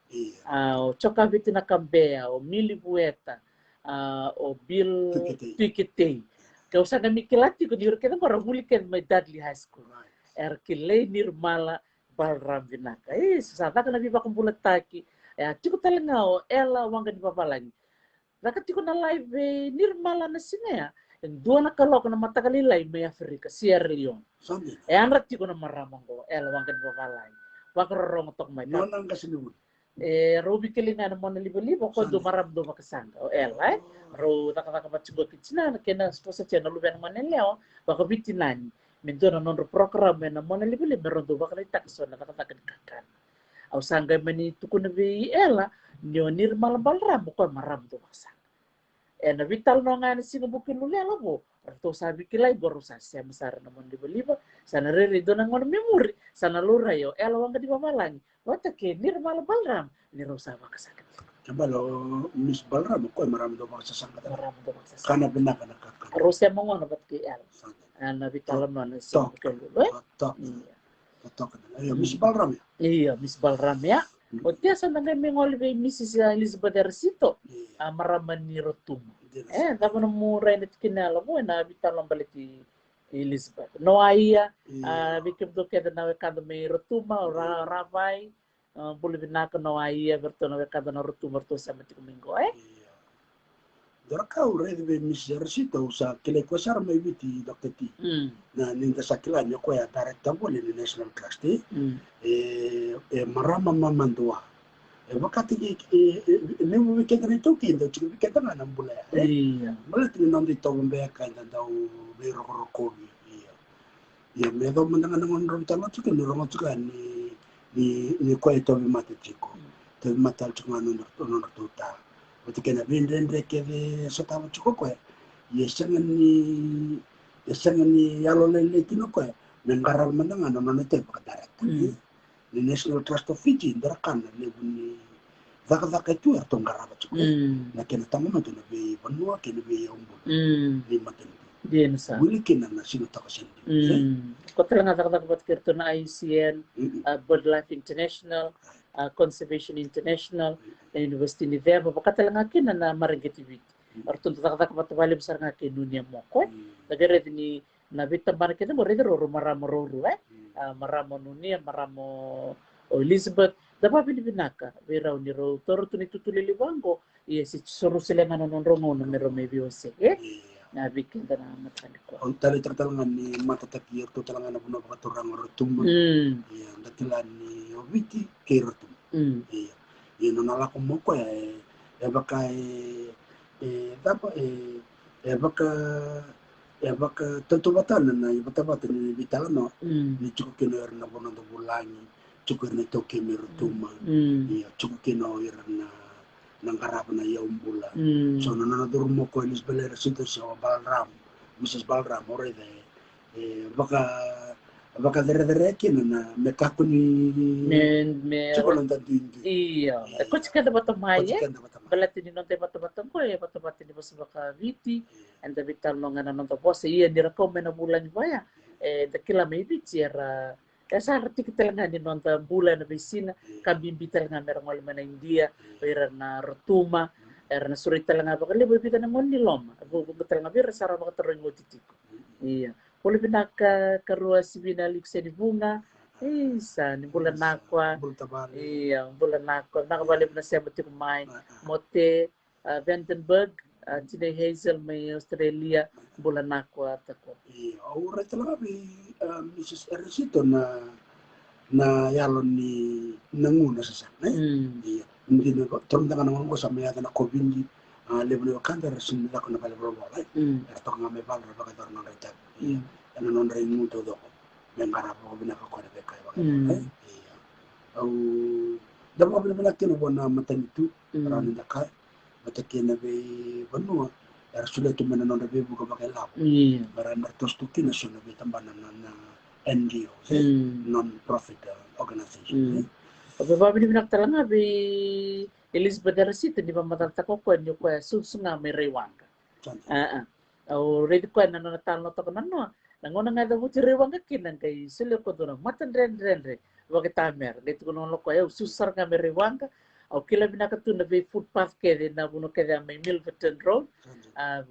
O choka biti na kambea o mili bueta o bil pikitei. Kau sana mikilati ko diur kita para buli ken mai Dudley High School. Kilei nirmala Balram Vinaka. Sasata kana biba kumbulat taki. Tiko talanga o ela wanga di babalangi. Naka tiko na live nirmala na sinea. Dua na kalok na matakalilay may Afrika, Sierra Leone. Anrat tiko na maramango, ela wangkan babalay. Wakarorong tok may. Nonang kasinun. Robi kilina na mo na libo-libo ko do maram do makasanga. O ela ro nakakakapat siguro kitsina na kena sposa tiya na luben maneleo, baka bitinani. Mendo na non program na mo na libo-libo meron do baka takso na nakatakan kakan. Au sanggay mani tuko na bi ela, nyo nirmal balram ko maram do makasanga. Na vital no nga sino bukin ulit alam mo. Arto sabi kilay baru sa siya masara naman liba-liba. Sana rirido ng mga memori. Sana lurayo. Elawang ka di mamalang. Wata ke nirmal balram. Niro sa makasakit. Kabalo Miss Balram ko marami daw magsasangkat. Marami daw magsasangkat. Kana binaka nakaka. Arosya mo nga nabat kay El. Na vital no na sino bukin ulit. Tok. Ayo Miss Balram ya. Iya Miss Balram ya. O tiya sa nangay mengolve Mrs. Elizabeth Ercito. Maraman ni Rotuma. Dako na mura na kinala mo na vital ang balik ni Elizabeth. Noaya, bikim do keda na wekado may Rotuma o Rabay. Buli binaka Noaya berto na wekado na Rotuma berto sa mati kumingo Doraka uredi be Miss Ercito sa kile kwasar may biti Dr. T. Na ninda sa kilanya ko ya director boli ni National Trustee. Marama mamandua. Wakati ni weekend rito kindo chiki weekend na nambula. Malat ni nandi to mbeka na daw biro rokobi. Ya medo mandanga ngon ron talo chiki ni ron chiki ni ko ito bi mate chiko. To matal chiki no tuta. Wati kena bindendre keve sotama chiko ko. Yesangan ni yalo lele tino ko. Mengaral mandanga no te pakadarat. Ni National Trust of Fiji ndarakan lebu ni vaka itu atau ngaraba chiko. Na kena tamu no be banua kena be yombo. Ni maten. Dia nusa. Wili kena na sino takasendi. Kota lang atak bat kirto na IUCN, BirdLife International, Conservation International, University ni Verba. Kata lang akin na maringetivity. Arto tak bat bali besar ngakin dunia mo ko. Nagare ni nabita barke mo rede ro maramo maramo nunia maramo Elizabeth dapat binaka biraw ni ro toro tuni tutuli libango si soro sila nga non rongo no mero maybe ose na bikin na matali ko on tali tertalangan ni mata takir to talangan na puno bakaturang rotum ya datilan ni obiti ke rotum ya no nala ko mo ko baka baka tentu batan na ibata-bata ni bitala no ni cukup kino na bono do bulangi cukup ni toke merutuma ya cukup kino na nangkarap na yaumbula so na durmo ko ilis beler sito sa Balram Mrs. Balram orede baka dere kino na mekako ni cukup lang tandindi iya ko chika da batamaya balati ni non te batam ko batam ni bas baka viti anda vital no ngana non to pose iya ni rekomend na bulan baya dakila maybe tiara sa arti kita nga ni non ta bulan na bisina kabimbital nga merong wala na India era na Rotuma era na surita lang nga baka libo bita na mon ni loma bubutal nga bira sara baka taroy mo titiko iya puli pinaka karua si binalik sa ni bunga isa ni bulan nakwa iya bulan nakwa nakabalib na siya mati kumain mote Vandenberg Chile Hazel may Australia bulan nakwa tako iya ora talaga bi Mrs. Ercito na yalon ni nanguna sa sana iya hindi na turun na naman ko sa mayada na COVID level ng kanda resin nila ko na balibro wala ito nga may balra baka dar na reta ana non rai muto do mengara po bina ka ko de kai ba iya au da mo bina kino bona matanitu rani da kai matakina be banua era sulle tu mena non be buka ba la baranda tos tu kina sona be tambana na NGO non profit organization Obe babi ni binak talanga be Elizabeth Darasito di mamatanta ko kwen yung kwa susunga may rewanga. Au ready ko na natal no to kanano. Nangona nga daw ti rewanga kinang kay silo ko doon matan ren. Wag tamer dito ko no ko ay susar nga may rewanga. Au kila binakatu na be footpath ke na buno ke may Milverton Road.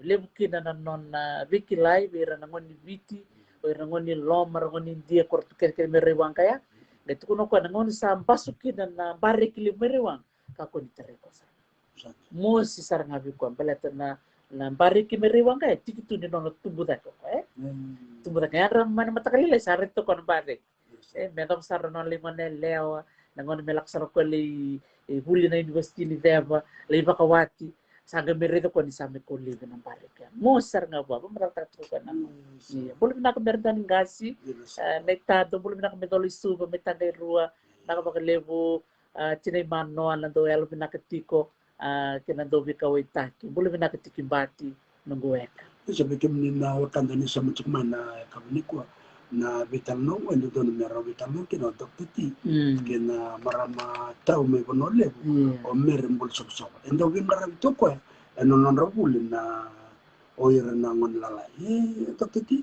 Lebu kina na non bikilay bira nangon ni biti o nangon ni lomar ngoni dia kortu ke may rewanga ya. Dito kuno ko nangon sa basukin na barik limeriwang kako ni tereko sa. Mo si sarang abi ko balata na barik limeriwang kay tikitu ni nono tubuda ko tubuda kaya ram man matakalila sa rito ko ng barik. Medam sar no limane leo nangon melak sar ko li huli na university ni Deva li bakawati saga merito ko ni sami ko live ng barik. Mo sar nga ba maratat ko na. Boleh na kamerdan gasi nektado boleh na kamedolo suba metagay rua nakabakalevo tinay mano nando elo pinakatiko kinando bikaway taki boleh pinakatiki bati nangguweka. Sabi kim ni na wakanda ni sa mutsukman na kamunikwa na vital no when do na mera vital no kino Dr. T kina marama tao may bonole o merembol sobso endo gin marami to ko non rabulin na oir na ngon lalai Dr. T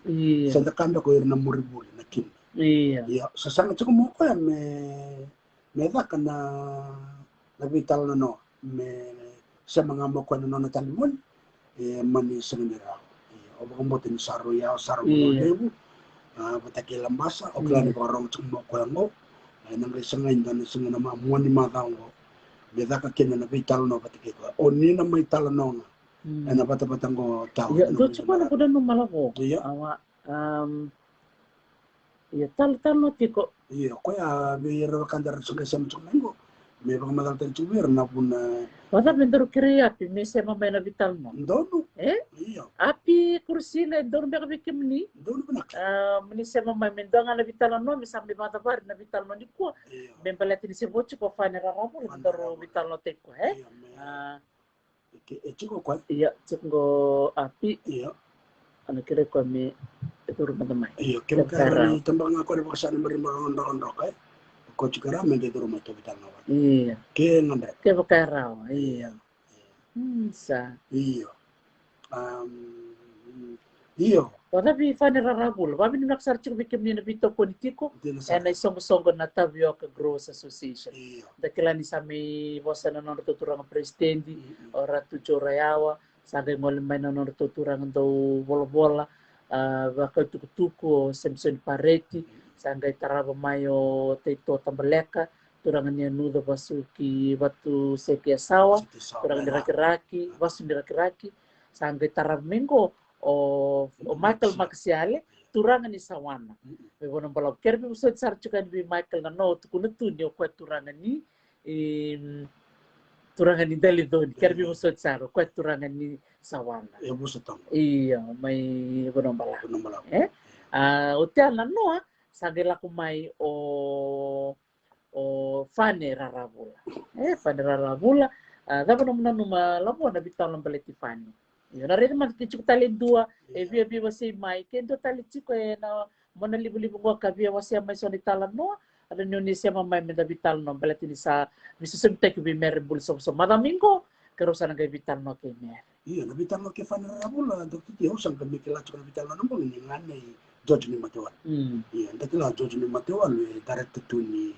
sa kanda ko oir na muribuli na kin iya sa sangat ko mo ko me ka na vital no me sa mga mo ko no natalimon mani sa nira o ba mo tin saro ya saro mo debu batakila masa o klani ko rong mo ko ngo nang isangay dan isang na mo ni matango me ka kin na vital no batikiko o ni na may tala no na bata-batang ko tao. Ya, do chupa na kuda no malako. Awa ya tal no tiko. Iya, ko ya biro kandar suga sam mengo. Me bang madal tan chubir na puna. Wala mendoro kiriya pi me se mama na vital mo. Dono. Iya. Api kursi na dono be kabikim ni. Dono benak. Meni se mama mendanga na vital no mi sambi mata bar na vital no diko. Ben balati ni se bochu ko fa na ramo mendoro vital no teko Chico kwa? Iya, chico api. Iya. Ano kira ko mi ito rumah teman. Iya, kira kira tambang ako na bakasan ng marimang kay. Ko chikara men de rumah to vital no. Iya. Ke ngandre. Ke bakara. Iya. Sa. Iya. Iyo. Wala bi fa nararabul. Wabi ni naksarchik bikim ni nabito politiko. And ay song-songo na Tapioca Growers Association. Dakila ni sami wasa na natuturang presidente o Ratu Chorayawa. Sagay mo limay na natuturang daw bola-bola. Baka tuku-tuku o Simpson Pareti. Sagay taraba mayo Teto Tambaleka. Turangan niya nuda basuki batu seki asawa. Turangan ni raki-raki. Basu ni raki-raki. Sagay taraba minggo. O Michael Maxiale turangan ni sawana be wono balaw kerbi usod sarchukan bi Michael na no tukuna tunyo kwa turangan ni dali don kerbi usod saro kwa turangan ni sawana iya may wono balaw hotel na no sagela kumay o Fane Rarabula Fane Rarabula dapat naman lumalabo na bitaw lang baliti Fane. Yun na rin naman, kichuk talin dua, via wasi mai, kendo tali chiko na mona libu-libu ko kabia wasi mai so ni talan no, ada nyo ni siya mamay menda vital no, balati ni sa, misusumtek bi mer bulso so madamingo, karo sa nagay vital no kay mer. Iya, na vital no kay Fane Rarabula, Dr. T, sang kami kilat sa vital no nung ni ngane George ni Matewan. Iya, dakila George ni Matewan, director to ni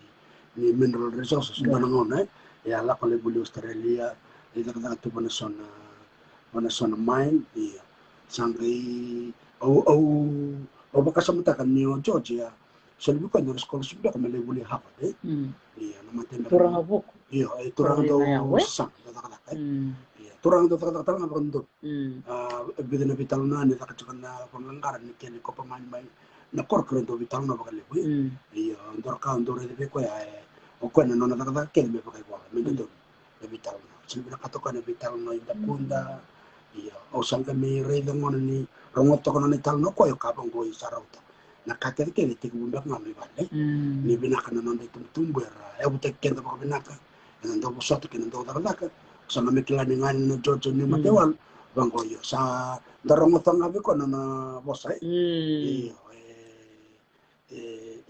mineral resources, manangon ya la ko libu Australia, ita kata tu mana sona mine iya sangay au baka samuta kan ni George ya selbi ko na school subda ko mali buli hapa iya namaten turang abuk iya turang do sang kata iya turang do kata nga rondo bida na vital na ni takatukan na panganggaran ni kene ko pamain mai na korkro do vital na bakal lebu iya ndor ka ndor de ko ya o ko na no kata kene me bakal wala me do vital na selbi na katokan na vital na inda kunda iya o sang kami rey lang mo ni rongot ko ni tal no ko yo ka bongo isarauta na kakere ke ni tiku mbak ngami bale ni binaka na non tum tumbera e butek kenda ko binaka ndo bo soto ke ndo dalaka so na mikla ni ngani no jojo ni matewal bango yo sa darongot ngabe ko na bosa iyo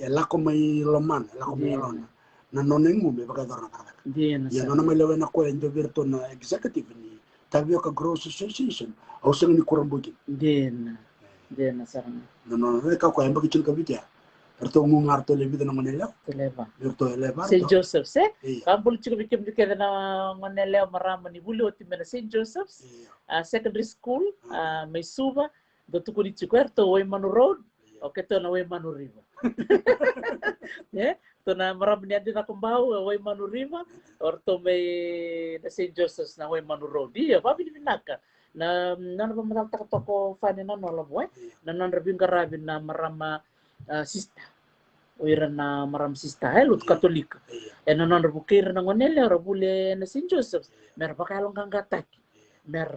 la ko mai loman la ko mai lona na non ngume baga dorna taka ya non mai lewe na ko endo virto na executive ni tabio ka gross association au sing ni kurang bugi Dena sarang. no ka ko emba kicil ka bitya erto ngungar to lebi na manela Televa. erto eleva St. Joseph's, Kambul chiko bikim dike na ngoneleo marama ni buli oti mena St. Joseph's Secondary School, may suba, do tukuni chiko erto Waimanu Road, o keto na Waimanu River. To na marama ni adi na kumbao Waimanu River, orto may na St. Joseph's na Waimanu Road. Iya, babi ni binaka. Na nana pamatang takatoko fane na no labo na nan rabing karabin na marama sista oira na maram sista lut katolika na non rabukir na ngonele rabule na St. Joseph mer bakalong kang gataki mer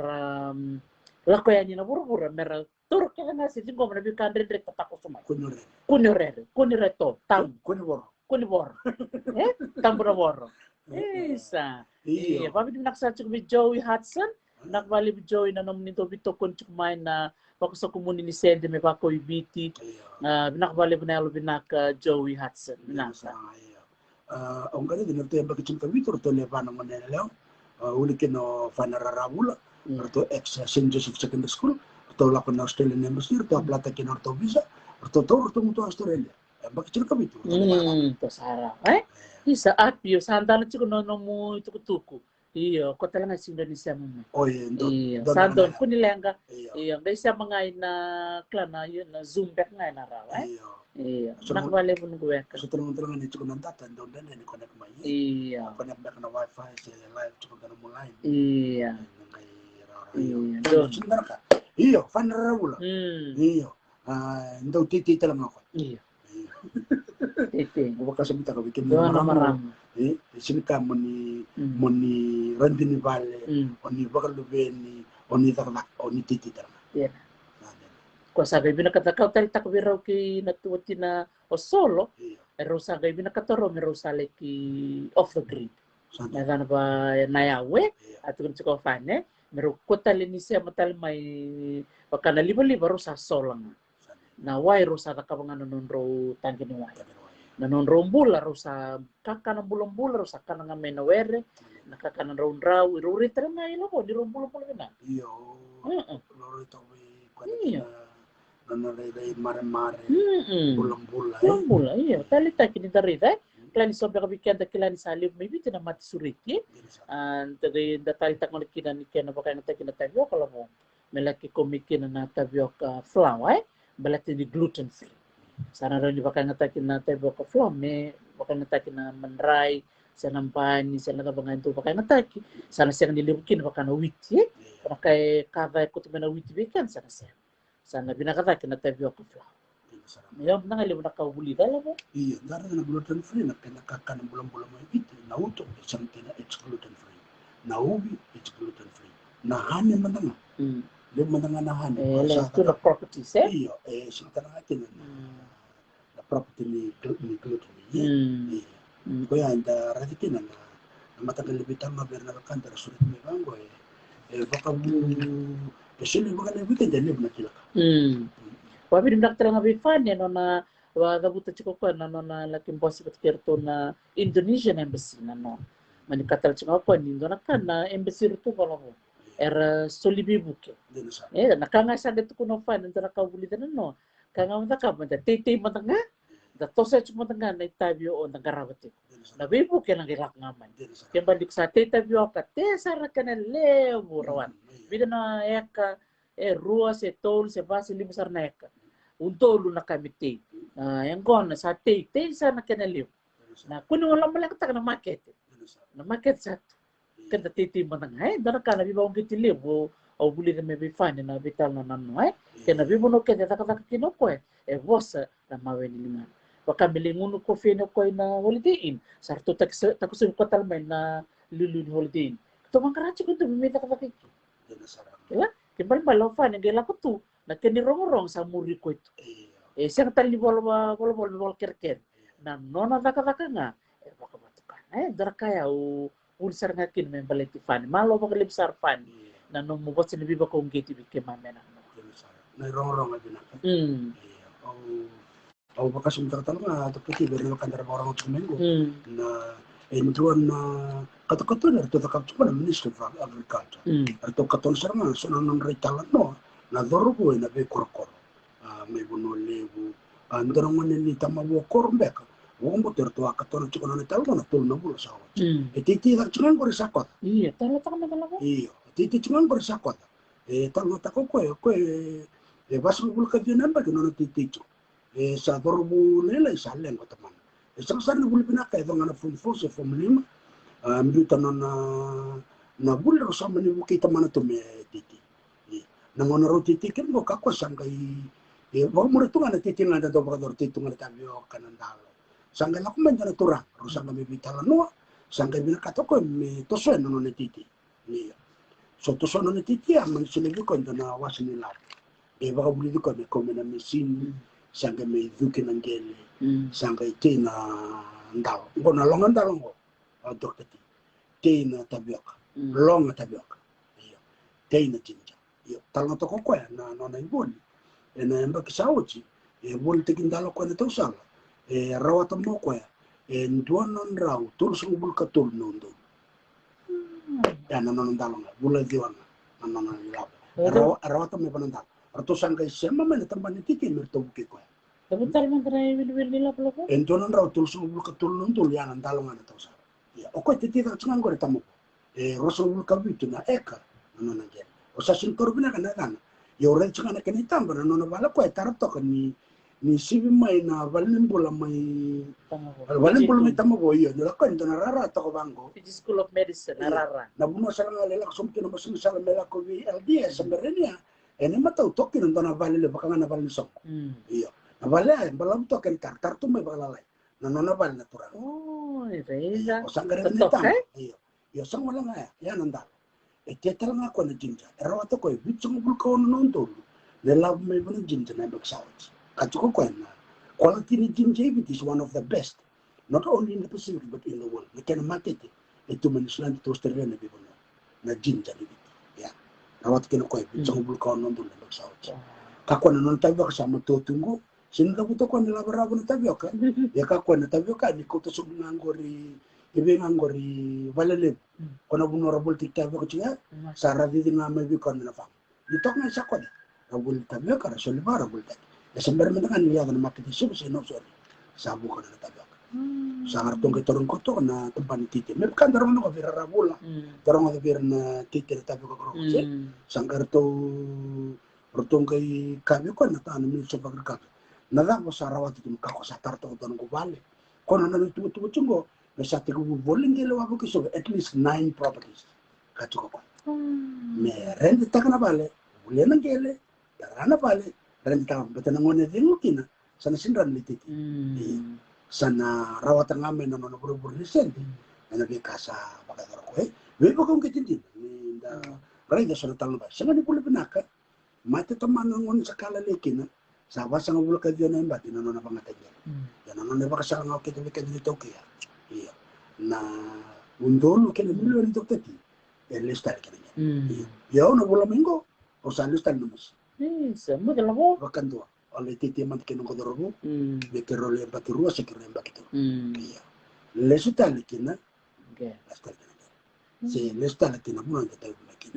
lako yani na burubura mer tur ka na si jingo na bikandre direct tatako suma kunire to tam kunibor tambura boro isa babi dinaksa chukbi Joey Hudson nakbali Joey na nom nito bitokon chukmay na bako sa komuni ni Sende may bako ibiti nakbali binalo binaka Joey Hudson binasa ang gani din ito yung bakit yung kawitor to leba ng manila ulikin no fanararabula to ex St. Joseph Secondary School to lako na Australian Embassy to plata kin orto visa to muto Australia bakit yung kawitor to sara isa apio sandalo chiko no mo tukutuku iyo, ko talaga si Indonesia mo. Iyo, sandon ko nilenga. Iyo, dahil siya mga na klan na yun na zoom back nga na raw. Iyo, nakabali mo nung gawin ka. So tulungan nito ko ng data doon din ni connect mo. Iyo, connect back na wifi sa live chiko ganun mo line. Iyo. Iyo, doon sundar ka. Iyo, fan rawula. Iyo. Ndaw titi lang ako. Iyo. Titi. Buka sabita ka bikin maram. Sini ka moni randini vale oni bakalubeni oni tarnak oni titi tarnak ko sagay binakatakaw tali takbiraw ki natuwati na o solo pero sagay binakatoro mero sale ki off the grid na gana ba nayawe at kung tsiko fane mero kotali ni siya matal may baka na liba ro sa solang na wai ro sa takabangan nun ro tangki ni wai nanon rombula ro sa kakanang bulang-bula ro sa kanang menawere nakakanang raun raw iruri tara na ilo ko di rombula na iyo loro ito may nanalay mare bulang-bula iyo talita kinidarita klani sobra kabikian da kilani salib may biti na mati suriti and da talita ko kinan na baka ngata kinatavyo kala mo melaki komikin na tavyo ka flour balati di gluten free sana rin baka ngatakin na tayo ka flom baka ngatakin na manray sa nampani sa nagabangan to baka ngatakin sana siya nilibukin baka na wheat para kay kava ko na wheat bikan sana binakatakin na tayo ka flom ngayon na ngayon nakahuli dala mo iya dara na gluten free na pinakakan ng bulang-bulang mo ito nauto something na it's gluten free naubi it's gluten free na hanin man nga lima na nga na hanin to the properties iyo sinta na atin na property ni gluten kaya anda radikin na matagal libitan maber na kantar sulit may bango baka kasi baka na weekend yan na kila ka wabi rin nakatala nga bifan no na wagabuta chiko ko na laking boss ko kerto na Indonesian embassy na no manikatal chiko ko nindo na kan na embassy rito pala mo era solibibuke nakanga sa dito ko no fan nito nakabuli na no kanga mo ka man tete mo nga da tosa chimo nga na itabyo o nagarawati na bibu ke nang ilak ngaman kaya balik sa itabyo ka te sara ka na lewo rawan bida na eka rua se tol se base limusar na eka untolo na kami te yang gona sa te sana ka na lewo na kuno wala mo lang ka na market sa kada tete mo nga dara ka na bibawang kiti lewo o buli na may bifan na vital na nano kaya na bibu no kaya taka kinoko bosa na mawen liman baka milinguno ko fino ko na holiday inn sarto takusin ko talmay na lulun holiday inn to man karachi ko to mimita ka bakit kaya kimbal balaw fa ni gela ko to Na keni rong sa muri ko itu. Iya. Siang tali bol kerker. Na nona daka nga. Baka batukan. Darakaya ulisar ngakin membaleti fani. Malo baka lebsar fani. Iya. Na no mo botsi biba ko ngeti bike mamena. Na rong aja nak. Hmm. Iya. Au bakas sebentar talma atau peti beri makan dari orang Cumenggo. Na enduan na kata-kata na to takap cuma Ministry of Agriculture. Atau katon sarang so non retalan no na dorbo na be korkor. May buno lebu. Andorong man ni tama wo korbeka. Wo mo ter to katon cuma na talma na tul na bulo sa. Titi tak cuma gori sakot. Iya, tala talaga. Iyo, titi cuma gori sakot. Talma tako ko basu bul ka dinan ba no titi. Sa dorbo lela isa len ko taman. Isang sana bul pinaka ito nga na fulfose from lima. Mbiuta na bul ro sama ni kita mana to me titi. Nangono ro titi ken mo kako sangkai mo mo to nga na titi nga do ba titi nga tabio kanandalo. Sangkai la kuma na turang ro sangka me bitala no. Sangkai binaka to ko me to so no ne titi. Ni. So to so no ne titi man sinibi ko na wasin nila. Baka buli ko me ko me na mesin sangka me duke nangele. Sangka ite na ndalo. Ngo na longan ndalo ngo. Dokter ti. Te na tabioka. Longa tabioka. Iyo. Te na jinja. Iyo. Talanga to ko na na ibon. Na emba kisauchi. Bol te kindalo ko na to sala. Rawata mo ko nduan non raw. Tulus ngubul ka tul nondo. Ya na ndalo nga. Bula diwan na na ilabo. Rawata mo pa ndalo. Arto sangka sema me na tamban titi merto buke ko. Tapi talman kena wil nila pala ko. Entonan raw tulus ngubul ka tul nondo ya na ndalo nga na to sala. Ya, oke titi tak cuma gore tamu. Rasul kabitu na eka nona gen. O sa sintor bina kan. Ya ore cuma na kene tamba nona bala ko tarto kan ni sibi mai na valen bola mai valen bola mai tamu go iyo. Nila ko ndona rara to ko bango. Fiji School of Medicine rara. Na buno sala ngale la som kino masun sala mela ko vi LDS samberenia. Ene matau tokin ndona vale le bakanga na valen som. Iyo. Na vale balam to kan tar tu mai balalai. Na nona vale natural. Reza. O sangare ni tama. Iyo. Yo sang wala nga ya nanda. Tetel nga ko na jinja. Era wato ko bitsong bul ko no ndo. Le love me bun jinja na bak sawt. Katuko ko na. Quality ni jinja is one of the best. Not only in the Pacific but in the world. We can market it. Ito man Island to Australia na bibo na jinja ni bit. Ya. Rawat kino ko bitsong bul ko no ndo na bak sawt. Kako na non tayo kasama tutunggo. Sino ko ko nila barabo na tayo ka. Ya kako na tayo ka ni ko to sub ngori ibe ngori valele kono buno rabul tikta ko chiya sara di nga may bi kon na fam ditok na sa ko rabul tabe ka rasul ba rabul ta ya sembar men kan ya na makiti sub se no sorry sabu ko na tabe sangar tong ke torong ko to na tempan titi me kan darong no vira rabul darong no vira na titi tabe ko ko sangar to rotong kay kabe ko na tan min so pagka na da mo sarawat tu ka ko sa tarto to ko vale kono na tu chungo Mesate ko volunteer wabo ko so at least 9 properties. Katuko ko. Me rent ta kana bale, bulan ng gele, darana bale, rent ta betan ngone dingutina sana sinran lititi. Sana rawatan ngamen no no buru recent. Na be kasa bakadaro ko we ko kung kitindi. Ninda rega sana talba. Sana ni pula pinaka. Mate taman ngon sakala lekina. Sawa sa ngul ka diyan na bati no na pangatagyan. Yan no ne bakasa ngaw kita dito kaya. Iya. Na undolo kena dulu dari dokter ti. Lestar kena. Iya. Ya una bola minggu. O sa lestar numus. Semua dalam mo. Bakan tua. Oleh titi man kena kodorobo. Be kerole empati rua sekira empati tu. Iya. Lestar kena. Lestar kena. Si lestar kena bulan kita lagi.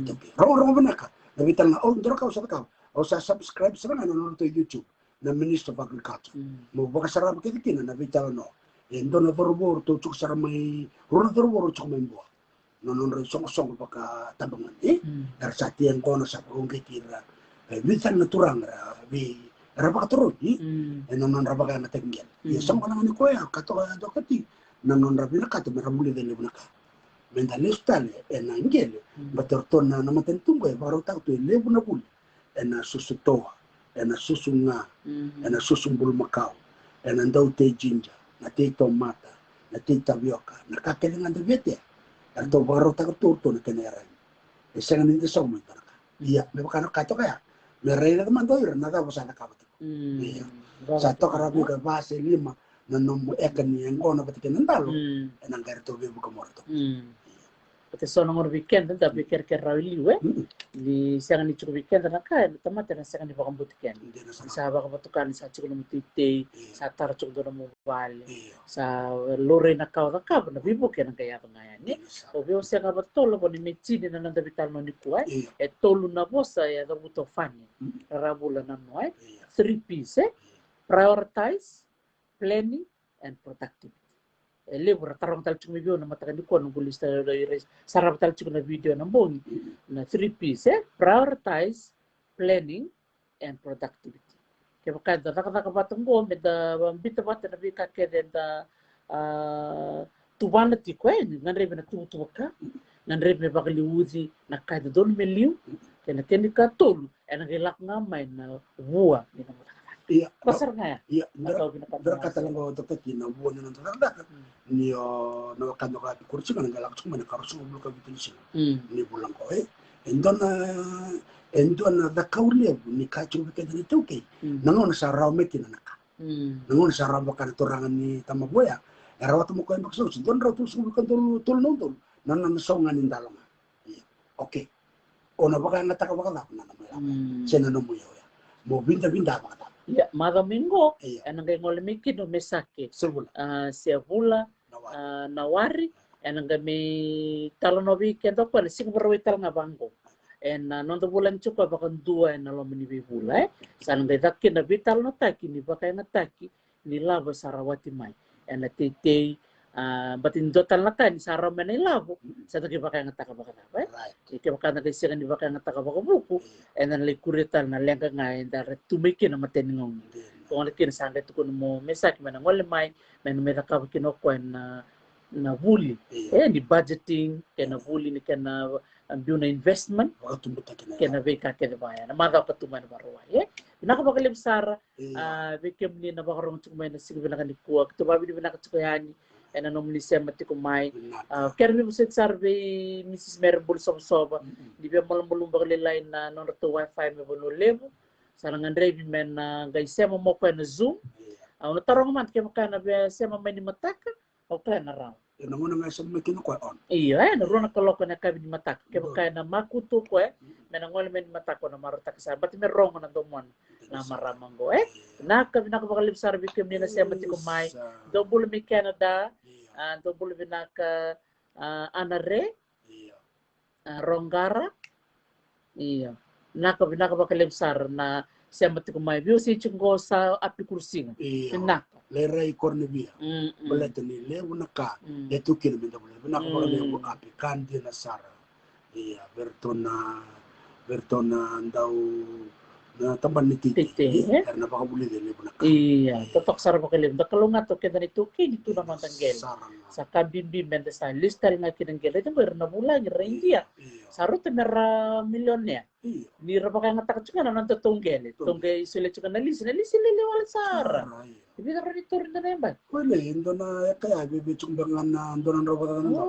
Tapi orang benaka. Tapi tala oh ndoro ka usah ka. O sa subscribe sa na no to YouTube na Minister of Agriculture. Mo baka sarap kina na vital no. Endo na torobor to chuk saramay runa torobor chuk may buwa nonon rin song baka tabangan dar satian ko na sa kung kitira bisan na turang rabaka turod nonon rabaka na tenggen song ko naman ko ya kato dokati nonon rabina kato meramuli dele bunaka menda lestale na ngel batorton na namatentung ko baro tao to lebu na bul na susutoa na susunga na susumbul makau na ndaw te jinja na te tomata, na te tapioca, na kakelingan de vete. Arto baro ta turto na keneran. Isa nga ninde sa umenta ka. Iya, me baka kato kaya. Mereka teman tuh na tahu sana kabat. Iya. Satu karabi ke bahasa lima na nomu ekan yang kono pati kenentalo. Enang kaya to be buka morto. Pati sono ngor weekend tapi ker rawili we. Di siang ni cukup weekend na kaya tamat na siang ni bakam butikan. Sa bakam batukan sa cukup na tite, sa tar cukup na mobile. Sa lore na kau na kau na bibu kaya kaya ngayan ni. O bio siang abat tolo po ni mechini na nanda vital no ni kuai. E tolu na bosa ya da buto fani. Rabula na noai. 3 P's prioritize, planning, and productivity. Levo tarong tal cuma video na matakan ko nung lista dari sarap tal cuma video na bongi na 3 P's prioritize, planning, and productivity. Kaya kada nakakabatang go beda bita bata na bika kaya da tuwana ti ko ngan rebe na tutu ka ngan rebe bakali uzi na kada don meliu kaya kini ka tolu ena gelak ngamay na buwa ni na Iya, pasar nga iya, ya kata lang ko dokter na buwan na nang ni no kando ka kursi kan galak cuma na karusu bulu ka bitin sila ni bulang ko endon da kaulia ni ka cuma ka ni tuke nangon sa raw mekin na ka nangon sa raw ka turangan ni tamaboya era watu mo ko bakso don raw tu subu kan tul non nan songan ni dalam oke ona baka ngata ka baka na sena no mo mo binda baka. Ya, maga minggo, anang ngol mikir no mesake. Sebula, nawari, anang me talon obi kendo ko sing berwital nga bangko. En nondo bulan cukup bakan dua en lo mini bula. Sanang dakin na vital no taki ni baka na taki ni labo sarawati mai. En tete batin dotan lakan saraw man labo sa taki baka nga taka baka na. Ike baka na kasi ni baka nga taka baka buku. En ang likurital na lengka nga en dar tumikin na mateningong. Kung ano kin sa tu kun mo mesak man ngol mai man meraka kinoko na bully. Ni budgeting kena bully ni kena ambil na investment kena beka kena baya na mada patuman barwa nakabakalim sara bekem ni na bakarong cuma na sige na kanikuwa to babi ni na katsukayani ena nom ni semati kumai kermi musit sarbe Mrs. Merbul sob di be malam bakalilay na non to wifi me bono levo sarangan rebi men gay sema mo ko na zoom no tarong man kaya makana be sema may ni mataka o kaya na raw nangon nga sa mekin ko on iya naroon nakaloko na kabi ni mataka kaya na makuto ko menangol men matako na marutak sa bati merong na domon na maramang go nakabi nakabakalib sarbi kem ni na semati kumai double mi Canada double mi naka anare Rongara iya nakabi nakabakalib sar na semati kumai bio si chungo sa api kursinga naka lerai cornebia boleh ni lewu naka itu kira minta boleh nak boleh lewu api kandi na sara iya bertona ndau na tamban ni titi karena baka boleh lewu naka iya totok sara bakalim da kalunga to keda ni tuki itu naman tanggel sa kabimbi mende sa lista rin akin ngel itu berna bulan rendia sarut mera milyonya ni rabaka ngatak juga nan tunggel tunggel isule juga nalis lewal sara Ibi na rin ito rin na naman. Wala, ito na kaya bibitsong bangan na doon ang rawat na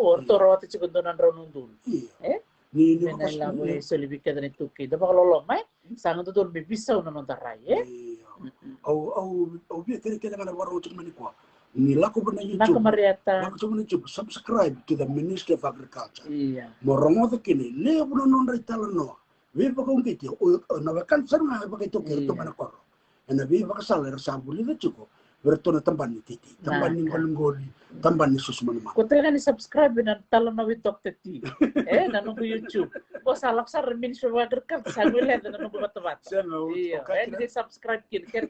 orto rawat ito doon ang rawat doon. Ni Menala mo solibik ka na ito kay. Dapat kalolo, may sangan doon bibisaw na nung taray. Au biya kaya nga na waro ito manikuha. Nila ko ba na YouTube? Nakamariata. Lako sa YouTube, subscribe to the Ministry of Agriculture. Iya. Morongo to kini, leo po na ritala no. Biya pa kong kiti, nawakansan nga ba ito kaya ito manakoro. Na bi baka salar sabuli da chuko bertona tamban ni titi tamban ni ngolngoli tamban ni susman ma ko talaga ni subscribe na talo na with Dr. T nanong ko YouTube ko salak sa min so water ka sa gulen na nanong ko batabat iya di subscribe kin ker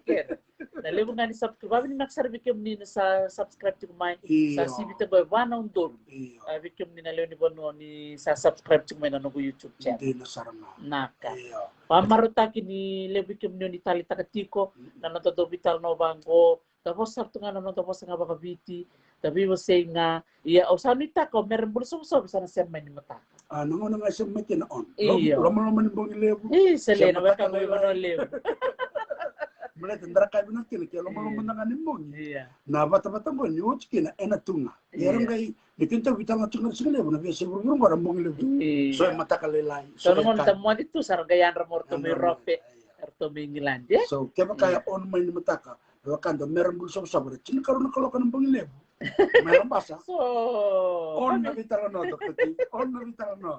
na lebu nga ni subscribe ni nagsarbi kem ni sa subscribe ti kumay sa sibita boy wanong don bikem ni na lew ni bono ni sa subscribe ti kumay nanong ko YouTube channel di na sarama naka pamarutaki ni lebu kem ni talita katiko na natodobital no bangko tapos sabto nga naman tapos nga baka biti tapi mo say nga iya o sanita ko meron bulso sa na siya may mata nangon nga siya may kinaon iya lama ni bang ilebu selena ba ka may lebu Mulai tendara kai bina kini kelo malu mendangan imungi. Iya. Na bata-bata mo ni uci kina ena tunga. Yarang kai dikinta bitang tunga segala na biasa burung orang bong lebu. So mata kalelai. So ngon temuan itu sargayan ramorto mi rope erto mi ngilande. So kaya kaya on main mataka. Wakanda meron bulso sabar. Cina karuna kalau kan bong lebu. Meron basa. So On na bitang no dokter. On na bitang no.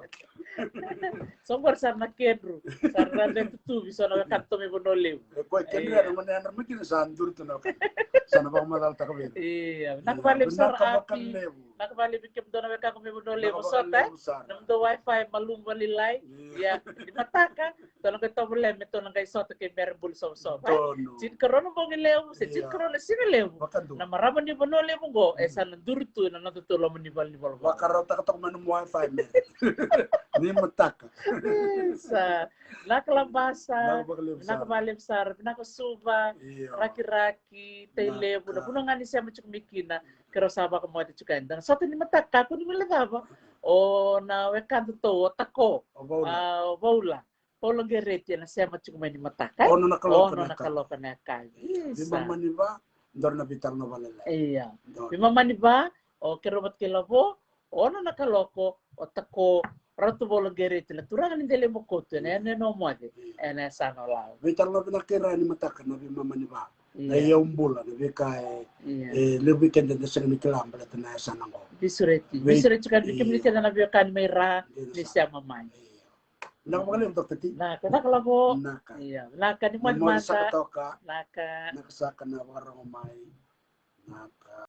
so sarna kedru. Sarna tu bisa na kanto mi bonoleu. Kau kendra na mana yang mungkin sandur tu nak. Sana bang madal tak kabel. Iya, nakabalik sar api. Nakabalik bikin doon na kako mi bonoleu sota. Namdo wifi malung walilay. Ya, di mataka. Tolong kita boleh meto nang kay sota kay meron bulso so. Cin karon mo ngileu, se cin karon na sinileu. Na maraman ni bonoleu mo go, sana durtu na natutulo mo ni bal. Bakar tak ketok manum wifi me. Ni mataka. Sa nakalabasa, nakabalib sar, nakasuba, raki-raki, tele, budak nga ni siya macam mikina, kero saba ko mo ati chukan. Dan sa ni mataka ko ni milagaba. O na wekan to tako. Baula. Paulo gereti na siya macam ni mataka. Ono nakalokan na kay. Di mamaniba, ndor na bitang na walala. Iya. Di mamaniba, o kero mat kilabo, ono nakaloko, o tako. Ratu bolo gereti na turangan ni dele mo koto na no mo ade. Ena sana lao. Bitang na pinakira ni mataka na bi mamaniba. Na yung bula na bi kay lebih kenda na sa ni kilam bala na sana ko. Bisureti kan bikin ni na bi kan mera ni siya mamay. Nakapagalim dokter ti. Naka labo. Naka. Iya. Naka ni mo masa. Naka. Nakasaka na warang umay. Naka.